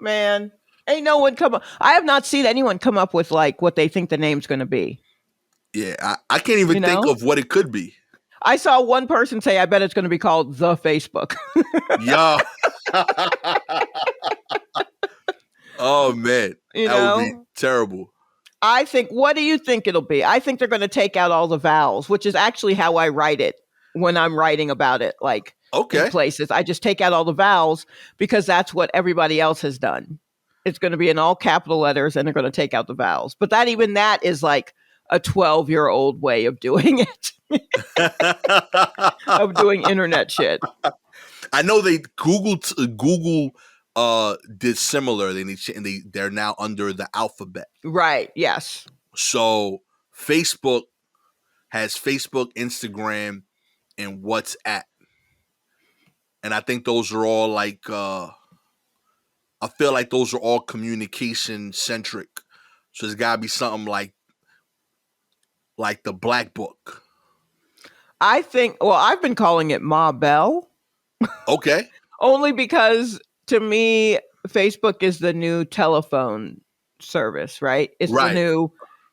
Man, ain't no one come up. I have not seen anyone come up with like what they think the name's going to be. Yeah, I can't even think of what it could be. I saw one person say, I bet it's going to be called The Facebook. Yo. Oh, man. That would be terrible. I think, what do you think it'll be? I think they're going to take out all the vowels, which is actually how I write it when I'm writing about it. Like, in places, I just take out all the vowels because that's what everybody else has done. It's going to be in all capital letters and they're going to take out the vowels. But that is like a 12-year-old way of doing it, of doing internet shit. I know Google did similar. They're now under the alphabet. Right. Yes. So Facebook has Facebook, Instagram, and WhatsApp. And I think those are all like I feel like those are all communication centric. So there's gotta be something like the Black Book. I think, well, I've been calling it Ma Bell. Okay. Only because to me, Facebook is the new telephone service, right? It's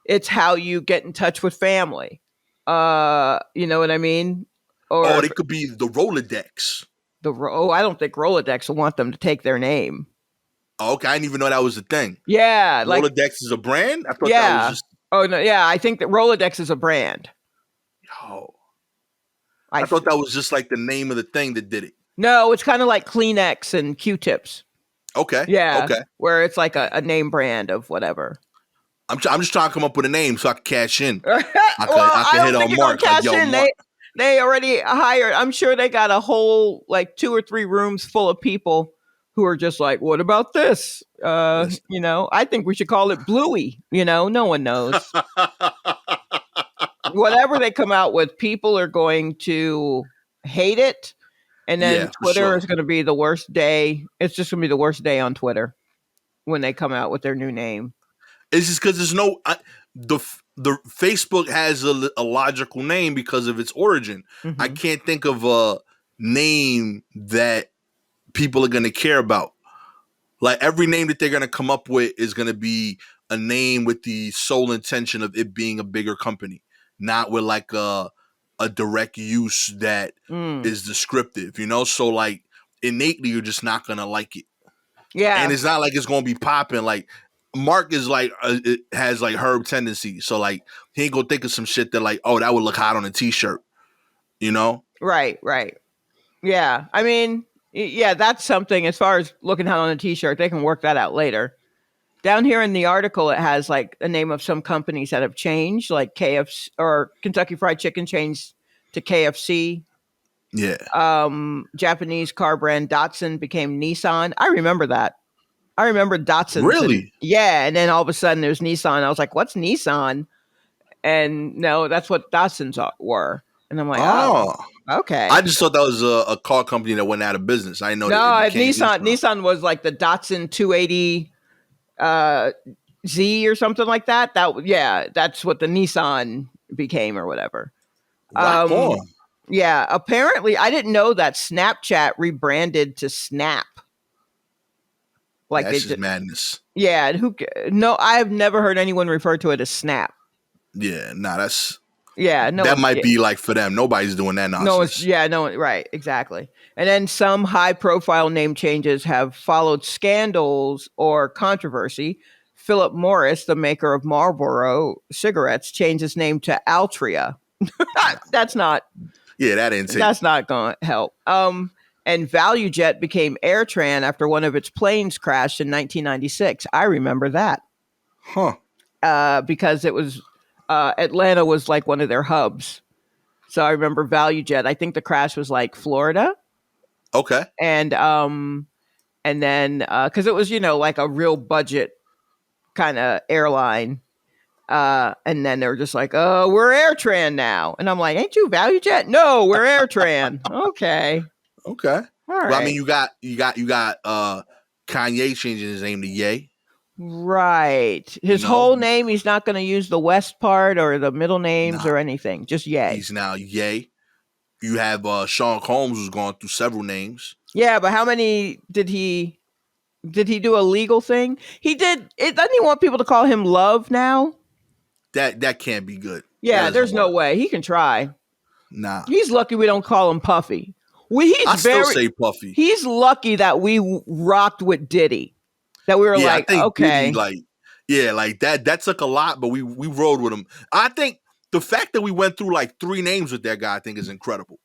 it's how you get in touch with family. You know what I mean? Or it could be the Rolodex. I don't think Rolodex will want them to take their name. Oh, okay, I didn't even know that was a thing. Yeah, Rolodex is a brand? I thought that was just... Oh no, yeah, I think that Rolodex is a brand. Yo. I I thought th- that was just like the name of the thing that did it. no, it's kind of like Kleenex and Q-tips. Okay, Yeah, okay. where it's like a name brand of whatever. I'm just trying to come up with a name so I can cash in. Well, I I could hit don't think on you're gonna Mark like, cash yo, in. Mark. They already hired. I'm sure they got a whole like 2 or 3 rooms full of people who are just like, what about this? Listen. I think we should call it Bluey. No one knows. Whatever they come out with, people are going to hate it. And then Yeah, for Twitter sure. is going to be the worst day. It's just going to be the worst day on Twitter when they come out with their new name. It's just because there's the Facebook has a logical name because of its origin. I Mm-hmm. can't think of a name that people are gonna care about. Like every name that they're gonna come up with is gonna be a name with the sole intention of it being a bigger company, not with like a direct use that Mm. is descriptive. So like innately you're just not gonna like it. And Yeah. it's not like it's gonna be popping. Like Mark is like it has like herb tendencies, so like he ain't gonna think of some shit that like, oh, that would look hot on a t-shirt, you know? Right. Right. Yeah. I mean, yeah, that's something as far as looking hot on a t-shirt, they can work that out later. Down here in the article, it has like the name of some companies that have changed, like KFC or Kentucky Fried Chicken changed to KFC. Yeah, Japanese car brand Datsun became Nissan. I remember that. I remember Datsuns and really. yeah, and then all of a sudden there's Nissan. I was like, what's Nissan? And no, that's what Datsuns were. And I'm like, oh, Oh, okay. I just thought that was a car company that went out of business. I didn't know that it No, became Nissan. Nissan. Nissan was like the Datsun 280 uh, Z or something like that. Yeah, that's what the Nissan became or whatever. Rock Um, on. yeah, apparently I didn't know that Snapchat rebranded to Snap. Yeah, Like they that's just did. madness. Yeah, no, I have never heard anyone refer to it as Snap. Yeah, nah, Yeah, no that one. might be like for them. Nobody's doing that No, it's nonsense. yeah, no, right, exactly. And then some high-profile name changes have followed scandals or controversy. Philip Morris, the maker of Marlboro cigarettes, changed his name to Altria. that's not Yeah, that didn't take. that's not going to help. And ValueJet became AirTran after one of its planes crashed in 1996. I remember that Huh. because it was Atlanta was like one of their hubs. So I remember ValueJet. I think the crash was like Florida, Okay. and then because it was like a real budget kind of airline, and then they were just like, oh, we're AirTran now, and I'm like, ain't you ValueJet? No, we're AirTran. Okay, Okay. all Well, I mean, right, you got Kanye changing his name to Ye. right. You His know, whole name, he's not going to use the West part or the middle names nah, or anything. Just Ye. he's now Ye. You have Sean Combs who's gone through several names. Yeah, but how many did he? Did he do a legal thing? He did. Doesn't he want people to call him Love now? That can't be good. That Yeah, doesn't there's no work. way. He can try. Nah. He's lucky we don't call him Puffy. I still say Puffy. He's lucky that we rocked with Diddy. That we were Yeah, I like, think Diddy, okay. like, yeah, like that took a lot, but we rode with him. I think the fact that we went through like 3 names with that guy, I think is incredible.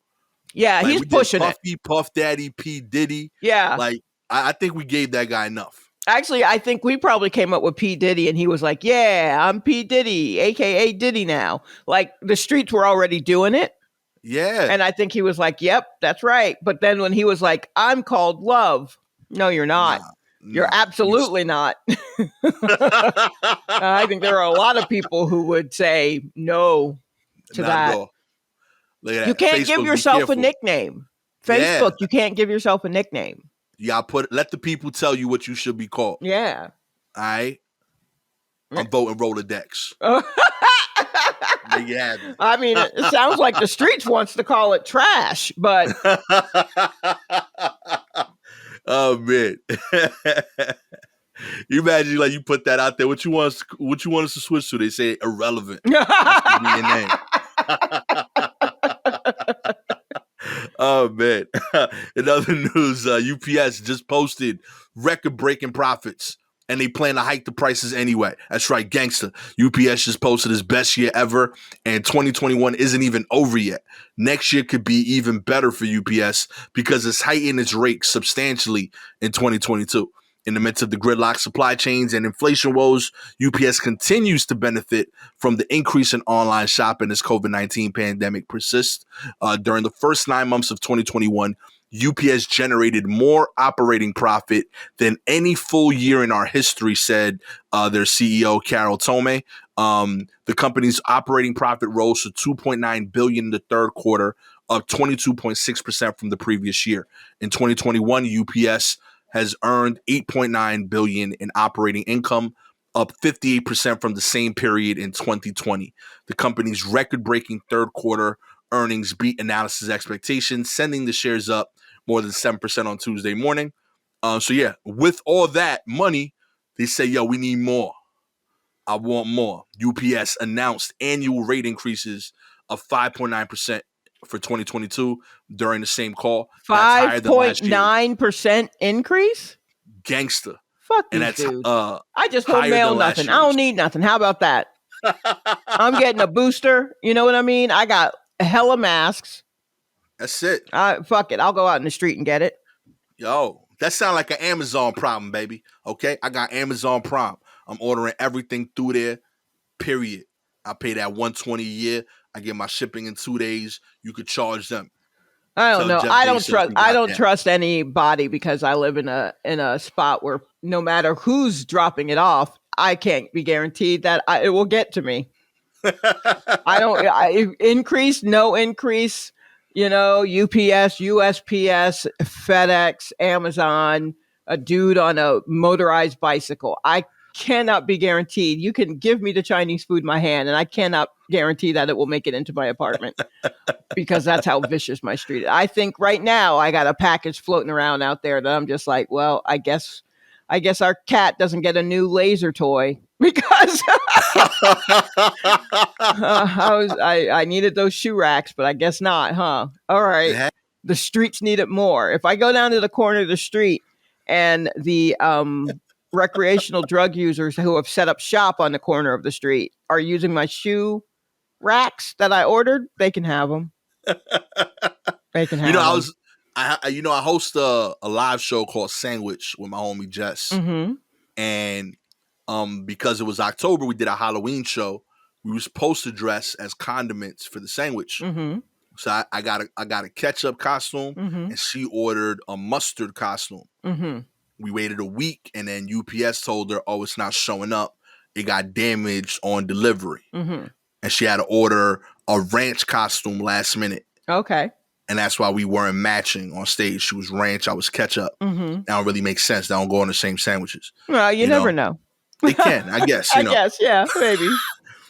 Yeah, Like he's we did pushing it. Puffy, Puff Daddy, P. Diddy. Yeah. Like I think we gave that guy enough. Actually, I think we probably came up with P. Diddy and he was like, yeah, I'm P. Diddy, aka Diddy now. Like the streets were already doing it. Yeah. And I think he was like, yep, that's right. But then when he was like, I'm called Love. No, you're not. Nah. You're Nah. absolutely not. I think there are a lot of people who would say no to Not at that. all. Look at You that. can't give Facebook, be yourself a careful. nickname. Yeah. Facebook, you can't give yourself a nickname. You gotta let the people tell you what you should be called. Yeah. All right. I'm voting Rolodex. There you have it. I mean, it sounds like the streets wants to call it trash, but Oh man. You imagine like you put that out there. What you want us to switch to? They say irrelevant. That should be your name. Oh man. In other news, UPS just posted record-breaking profits and they plan to hike the prices anyway. That's right, gangster. UPS just posted its best year ever, and 2021 isn't even over yet. Next year could be even better for UPS because it's heightened its rate substantially in 2022. In the midst of the gridlock supply chains and inflation woes, UPS continues to benefit from the increase in online shopping as COVID-19 pandemic persists. During the first 9 months of 2021, UPS generated more operating profit than any full year in our history, said their CEO, Carol Tomei. The company's operating profit rose to $2.9 billion in the third quarter, up 22.6% from the previous year. In 2021, UPS has earned $8.9 billion in operating income, up 58% from the same period in 2020. The company's record-breaking third quarter earnings beat analysis expectations, sending the shares up more than 7% on Tuesday morning. So yeah, with all that money, they say, yo, we need more. I want more. UPS announced annual rate increases of 5.9% for 2022 during the same call. That's higher than last year. 5.9% increase? Gangster. Fuck And these that's dudes. I just don't higher mail than last nothing. I year's. don't need nothing. How about that? I'm getting a booster. You know what I mean? I got hella masks. That's it. Fuck it. I'll go out in the street and get it. Yo, that sounds like an Amazon problem, baby. Okay? I got Amazon Prime. I'm ordering everything through there, period. I pay that $120 a year. I get my shipping in 2 days. You could charge them. I don't Tell know. Jeff I don't Bezos trust. we I got don't that. trust anybody because I live in a spot where no matter who's dropping it off, I can't be guaranteed that it will get to me. I don't increase, no increase. You know, UPS, USPS, FedEx, Amazon, a dude on a motorized bicycle. I cannot be guaranteed. You can give me the Chinese food in my hand, and I cannot guarantee that it will make it into my apartment because that's how vicious my street is. I think right now I got a package floating around out there that I'm just like, well, I guess our cat doesn't get a new laser toy because I needed those shoe racks, but I guess not, huh? All right. Yeah. The streets need it more. If I go down to the corner of the street and the recreational drug users who have set up shop on the corner of the street are using my shoe racks that I ordered, they can have them. They can have You know, them. I host a live show called Sandwich with my homie Jess. Mm-hmm. And because it was October, we did a Halloween show. We were supposed to dress as condiments for the sandwich. Mm-hmm. So I got a ketchup costume, Mm-hmm. and she ordered a mustard costume. Mm-hmm. We waited a week, and then UPS told her, "Oh, it's not showing up. It got damaged on delivery." Mm-hmm. And she had to order a ranch costume last minute. Okay. And that's why we weren't matching on stage. She was ranch, I was ketchup. Mm-hmm. That don't really make sense. They don't go on the same sandwiches. Well, you never know. They can, I guess. I guess, yeah, maybe.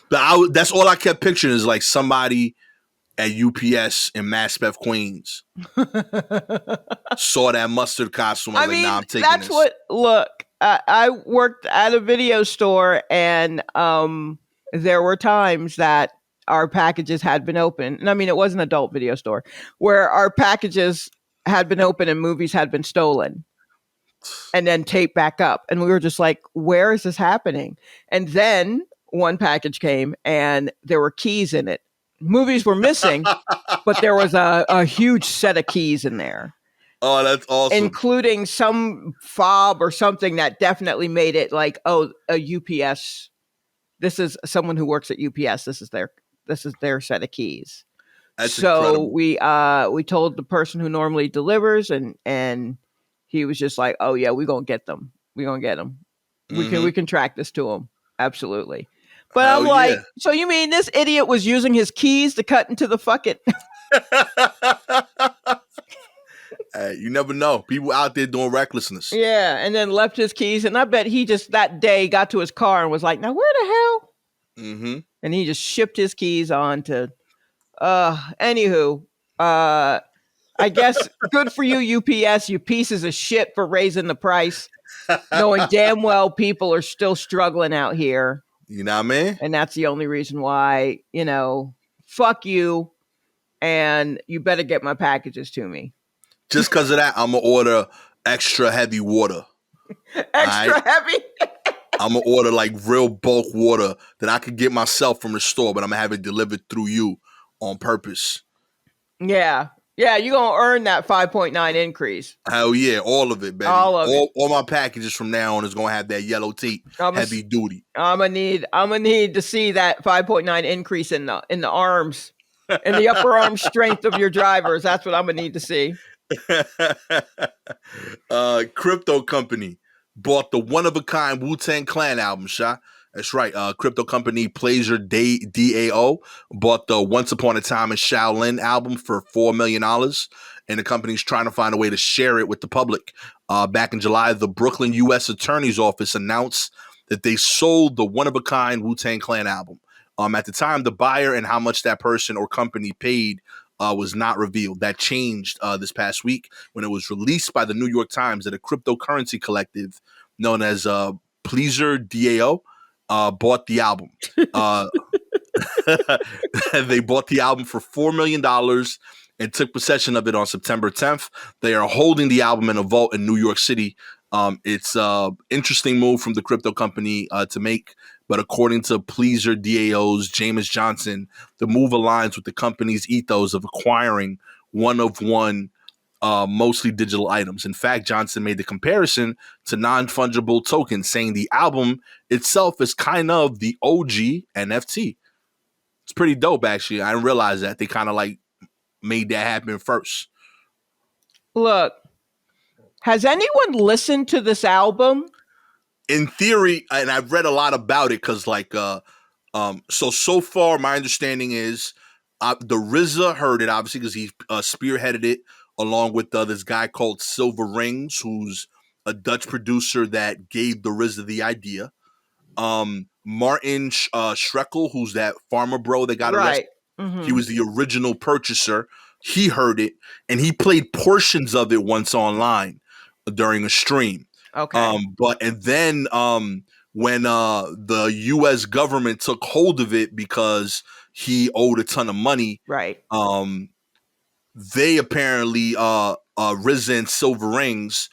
But that's all I kept picturing is like somebody at UPS in Maspeth, Queens saw that mustard costume. I was like, nah, I'm taking that's this. Look, I worked at a video store, and there were times that our packages had been open. And I mean, it was an adult video store where our packages had been open and movies had been stolen and then taped back up. And we were just like, where is this happening? And then one package came and there were keys in it. Movies were missing, but there was a huge set of keys in there. Oh, that's awesome. Including some fob or something that definitely made it like, oh, a UPS. This is someone who works at UPS. This is their set of keys. That's so incredible. we told the person who normally delivers, and he was just like, oh yeah, we're gonna get them. We're gonna get them. We can track this to them. Absolutely. But I'm like, so you mean this idiot was using his keys to cut into the fucking Hey, you never know. People out there doing recklessness. Yeah, and then left his keys, and I bet he just that day got to his car and was like, now where the hell? Mm-hmm. And he just shipped his keys on to anywho, I guess good for you, UPS, you pieces of shit, for raising the price, knowing damn well people are still struggling out here. You know what I mean? And that's the only reason why, fuck you, and you better get my packages to me. Just because of that, I'm going to order extra heavy water I Extra heavy. I'm gonna order like real bulk water that I could get myself from the store, but I'm gonna have it delivered through you on purpose. Yeah. Yeah, you're going to earn that 5.9 increase. Hell yeah, all of it, baby. All of it. All my packages from now on is gonna have that yellow tape, I'm a, heavy duty. I'm gonna need to see that 5.9 increase in the arms, in the upper arm strength of your drivers. That's what I'm gonna need to see. Crypto company bought the one of a kind WuTang Clan album. Shot. That's right. Crypto company Pleasure DAO bought the Once Upon a Time in Shaolin album for $4 million, and the company's trying to find a way to share it with the public. Back in July, the Brooklyn U.S. Attorney's Office announced that they sold the one of a kind WuTang Clan album. At the time, the buyer and how much that person or company paid was not revealed. That changed this past week when it was released by the New York Times that a cryptocurrency collective known as Pleasure DAO bought the album. Uh, they bought the album for $4 million and took possession of it on September 10th. They are holding the album in a vault in New York City. It's an interesting move from the crypto company to make, but according to Pleasure DAO's James Johnson, the move aligns with the company's ethos of acquiring one of one mostly digital items. In fact, Johnson made the comparison to non-fungible tokens, saying the album itself is kind of the OG NFT. It's pretty dope, actually. I didn't realize that they kind of like made that happen first. Look, has anyone listened to this album? In theory, and I've read a lot about it because, like, so far, my understanding is the RZA heard it obviously because he spearheaded it along with this guy called Silver Rings, who's a Dutch producer that gave the RZA the idea. Martin Schreckel, who's that farmer bro that got arrested. Right. He Mm-hmm. was the original purchaser. He heard it and he played portions of it once online during a stream. Okay. But and then when the U.S. government took hold of it because he owed a ton of money, Right. um, they apparently RZA and Silver Rings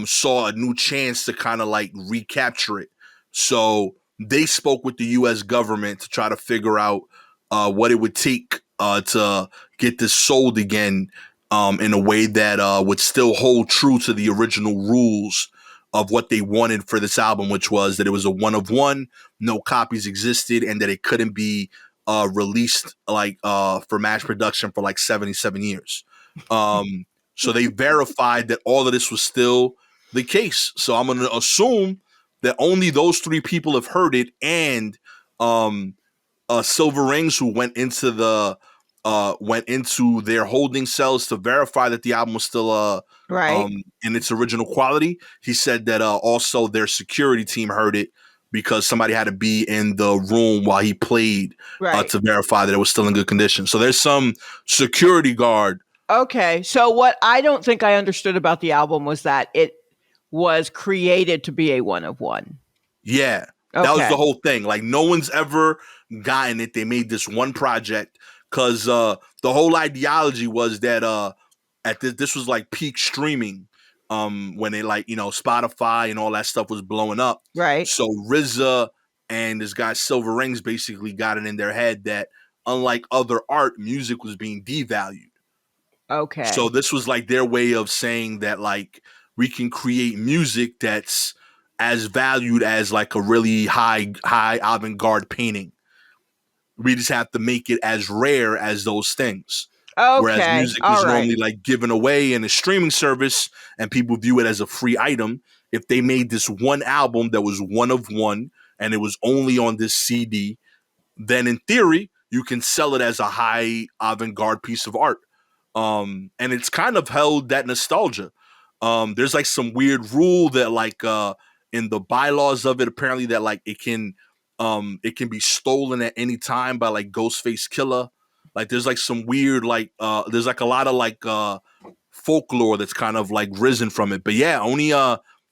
saw a new chance to kind of like recapture it. So they spoke with the U.S. government to try to figure out what it would take to get this sold again in a way that would still hold true to the original rules of what they wanted for this album, which was that it was a one of one, no copies existed, and that it couldn't be released like for mass production for like 77 years. So they verified that all of this was still the case. So I'm going to assume that only those three people have heard it, and um, Silver Rings, who went into their holding cells to verify that the album was still Right. in its original quality. He said that also their security team heard it because somebody had to be in the room while he played Right. to verify that it was still in good condition. So there's some security guard. Okay. So what I don't think I understood about the album was that it was created to be a one of one. Yeah, that was the Okay. whole thing. Like no one's ever gotten it. They made this one project because the whole ideology was that at this was like peak streaming when they like Spotify and all that stuff was blowing up. Right. So RZA and this guy Silver Rings basically got it in their head that unlike other art, music was being devalued. So Okay. this was like their way of saying that like we can create music that's as valued as like a really high avant-garde painting. We just have to make it as rare as those things. Whereas Okay. music All is right. normally like given away in a streaming service and people view it as a free item. If they made this one album that was one of one and it was only on this CD, then in theory, you can sell it as a high avant-garde piece of art. And it's kind of held that nostalgia. There's like some weird rule that like in the bylaws of it, apparently that like it can be stolen at any time by like Ghostface Killer. Like there's like some weird like there's like a lot of like folklore that's kind of like risen from it. But yeah, only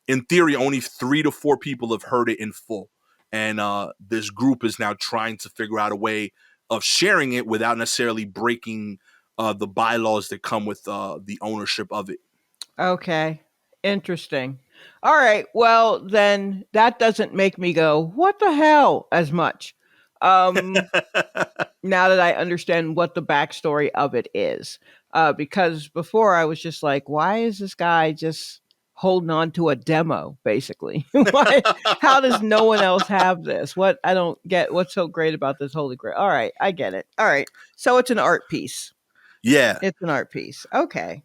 in theory, only 3 to 4 people have heard it in full. And this group is now trying to figure out a way of sharing it without necessarily breaking the bylaws that come with the ownership of it. Okay. Interesting. All right. Well, then that doesn't make me go, what the hell, as much. Um, now that I understand what the backstory of it is. Because before I was just like, why is this guy just holding on to a demo, basically? Why, how does no one else have this? What I don't get what's so great about this Holy Grail. All right, I get it. All right. So it's an art piece. Yeah, It's an art piece. Okay.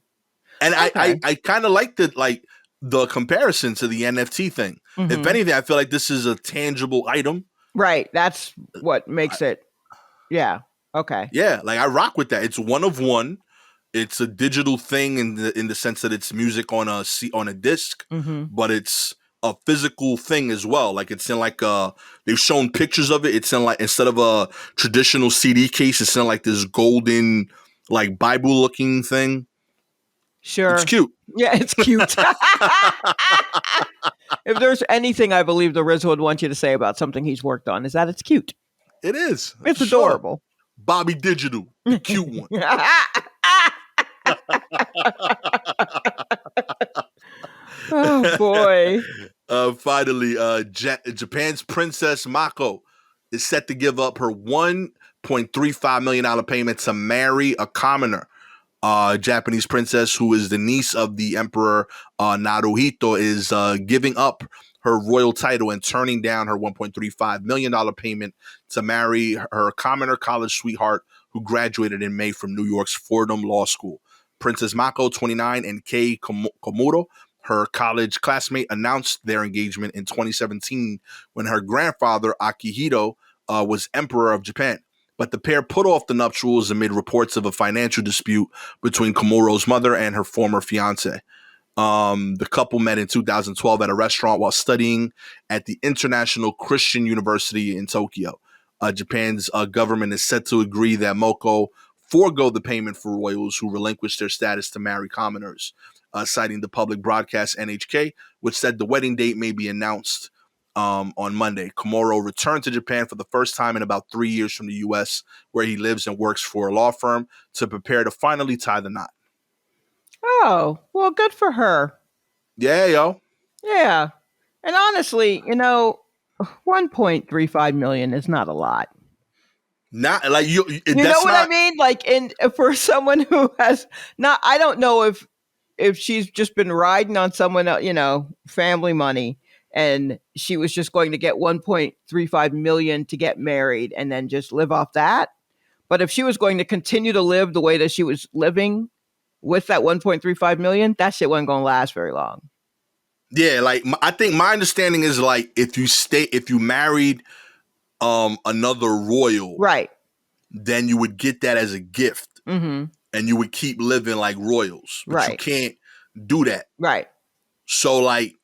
and Okay. I kind of like the comparison to the NFT thing. If Mm-hmm. anything, I feel like this is a tangible item. Right. That's what I, makes it. Yeah. Okay. yeah, like I rock with that. It's one of one. It's a digital thing in the sense that it's music on on a disc, Mm-hmm. but it's a physical thing as well. Like it's in like they've shown pictures of it. It's in like instead of a traditional CD case, it's in like this golden like Bible looking thing. It's Sure. cute. Yeah, it's cute. If there's anything I believe the RZA would want you to say about something he's worked on, is that it's cute. It is for It's sure. adorable. Bobby Digital, the cute one. Oh boy. Finally, Japan's Princess Mako is set to give up her $1.35 million payment to marry a commoner. Japanese princess, who is the niece of the Emperor Naruhito, is giving up her royal title and turning down her $1.35 million payment to marry her commoner college sweetheart who graduated in May from New York's Fordham Law School. Princess Mako, 29, and Kei Komuro, her college classmate, announced their engagement in 2017 when her grandfather, Akihito, was Emperor of Japan. But the pair put off the nuptials amid reports of a financial dispute between Komuro's mother and her former fiance. The couple met in 2012 at a restaurant while studying at the International Christian University in Tokyo. Japan's government is set to agree that Moko forego the payment for royals who relinquished their status to marry commoners, citing the public broadcast NHK, which said the wedding date may be announced on Monday. Komuro returned to Japan for the first time in about 3 years from the U.S., where he lives and works for a law firm, to prepare to finally tie the knot. Oh, well, good for her. Yeah, yo. Yeah. And honestly, 1.35 million is not a lot. Not like you. You know That's what I not. mean? Like for someone who has not I don't know if she's just been riding on someone family money and she was just going to get 1.35 million to get married and then just live off that. But if she was going to continue to live the way that she was living with that 1.35 million, that shit wasn't going to last very long. Yeah, like I think my understanding is like if you married another royal, Right. then you would get that as a gift, Mhm. and you would keep living like royals. But you Right. can't do that. Right. So like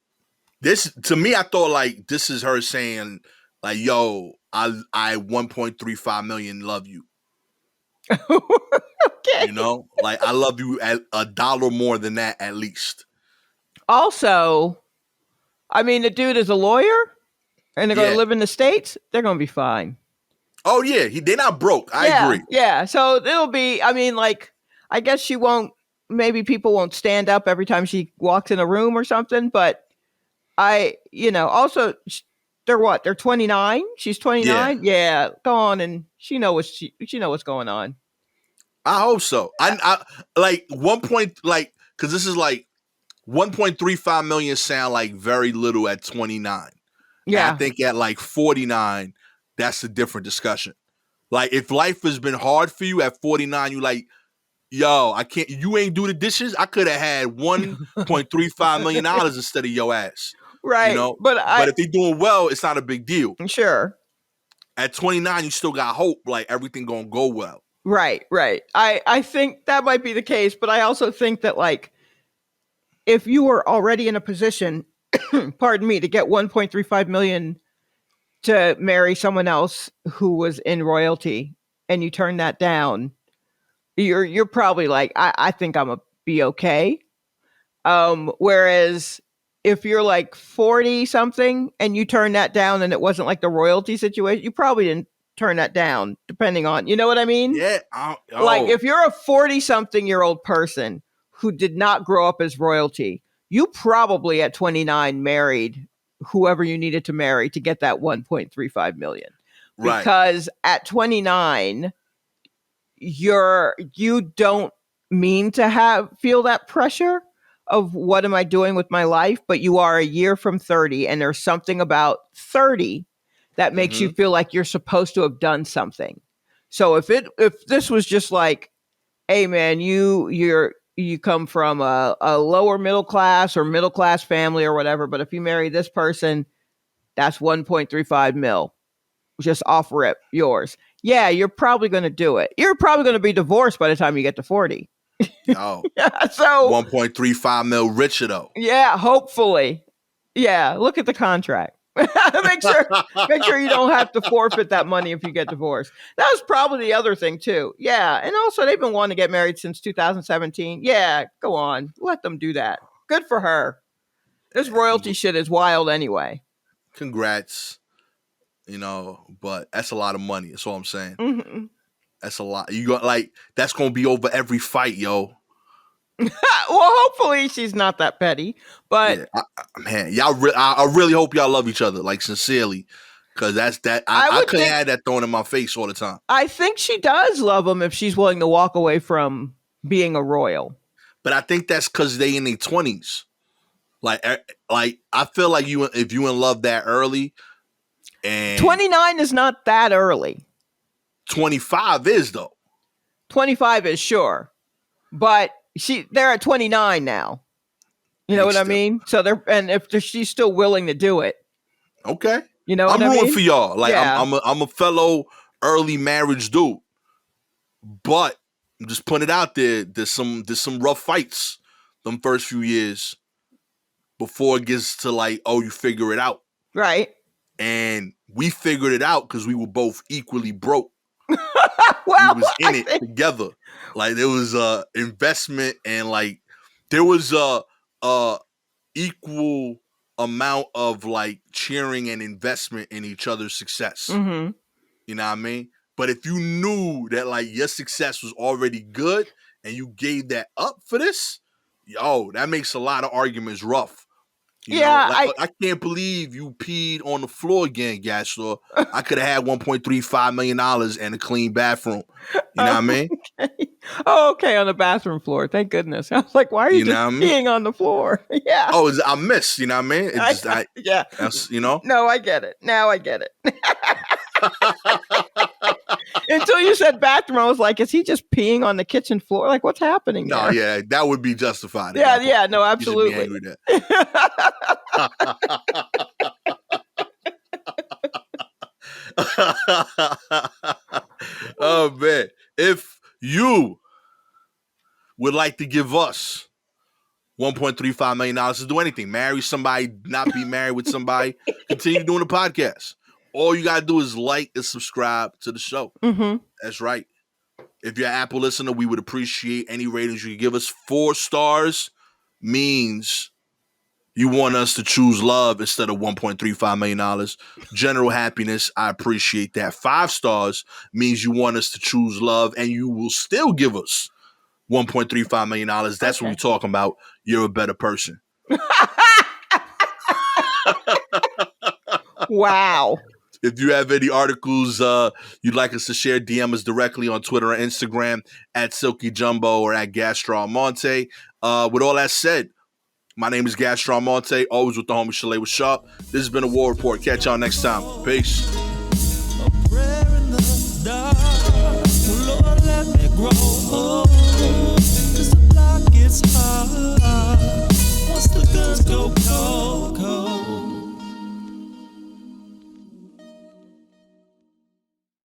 this to me, I thought like this is her saying like, "Yo, I 1.35 million love you." You Okay. know, like I love you at $1 more than that at least. Also, I mean, the dude is a lawyer and they're going to Yeah. live in the States. They're going to be fine. Oh yeah, they're not broke. I Yeah. agree. Yeah. So it'll be, I mean, like, I guess she won't, maybe people won't stand up every time she walks in a room or something. But also, they're what? They're 29. She's Yeah, 29. Yeah. Go on. And she know what's going on. I hope so. I like 1 point like because this is like 1.35 million sound like very little at 29. And I Yeah. think at like 49, that's a different discussion. Like if life has been hard for you at 49, you like, yo, I can't you ain't do the dishes. I could have had $1.35 million instead of your ass. You Right. know? But But if they doing well, it's not a big deal. sure. At 29, you still got hope, like everything gonna go well. Right. Right. I think that might be the case. But I also think that, like, if you were already in a position, pardon me, to get 1.35 million to marry someone else who was in royalty and you turn that down, you're probably like, I think I'm gonna be okay. Whereas if you're like 40 something and you turn that down and it wasn't like the royalty situation, you probably didn't turn that down, depending on, you know what I mean? Yeah. Like Oh, if you're a 40 something year old person who did not grow up as royalty, you probably at 29 married whoever you needed to marry to get that 1.35 million. Right. Because at 29, you don't mean to feel that pressure of what am I doing with my life, but you are a year from 30, and there's something about 30 that makes you feel like you're supposed to have done something. So if this was just like, hey man, you come from a lower middle class or middle class family or whatever, but if you marry this person, that's 1.35 mil. Just off rip, yours. Yeah, you're probably going to do it. You're probably going to be divorced by the time you get to 40. Oh, Yeah, so 1.35 mil richer though. yeah, hopefully. Yeah, look at the contract. make sure you don't have to forfeit that money if you get divorced. That was probably the other thing too. Yeah, and also they've been wanting to get married since 2017. Yeah, go on, let them do that. Good for her. This royalty shit is wild anyway. Congrats. But that's a lot of money. That's all I'm saying. Mm-hmm. That's a lot. You got that's gonna be over every fight, yo. Well, hopefully she's not that petty, but yeah, man, I really hope y'all love each other, like sincerely, because that's that. I couldn't have that thrown in my face all the time. I think she does love him if she's willing to walk away from being a royal. But I think that's because they in their 20s. Like I feel like if you in love that early, and 29 is not that early. 25 is though. 25 is sure, but they're at 29 now. You know what I mean? So if she's still willing to do it. Okay. You know what I'm I mean? rooting for y'all. Like yeah. I'm a fellow early marriage dude. But I'm just putting it out there. There's some rough fights them first few years before it gets to like, oh, you figure it out. Right. And we figured it out because we were both equally broke. Well, we was in it together. Like there was investment and like there was a equal amount of like cheering and investment in each other's success. Mm-hmm. You know what I mean? But if you knew that like your success was already good and you gave that up for this, that makes a lot of arguments rough. You know, I can't believe you peed on the floor again, Gastor. I could have had $1.35 million and a clean bathroom. You know what I mean? Okay. Oh, okay, on the bathroom floor. Thank goodness. I was like, why are you just peeing on the floor? Yeah. Oh, I missed. You know what I mean? Yeah. You know? No, I get it. Now I get it. Until you said bathroom, I was like, is he just peeing on the kitchen floor? Like, what's happening there? No, yeah, that would be justified. Yeah, no, absolutely. You should be Oh, man. If you would like to give us $1.35 million to do anything, marry somebody, not be married with somebody, continue doing the podcast. All you got to do is like and subscribe to the show. Mm-hmm. That's right. If you're an Apple listener, we would appreciate any ratings you could give us. 4 stars means you want us to choose love instead of $1.35 million. General happiness, I appreciate that. 5 stars means you want us to choose love and you will still give us $1.35 million. That's what we're talking about. You're a better person. Wow. If you have any articles you'd like us to share, DM us directly on Twitter or Instagram at Silky Jumbo or at Gastor Almonte. With all that said, my name is Gastor Almonte, always with the homie Shalewa Sharpe. This has been a War Report. Catch y'all next time. Peace.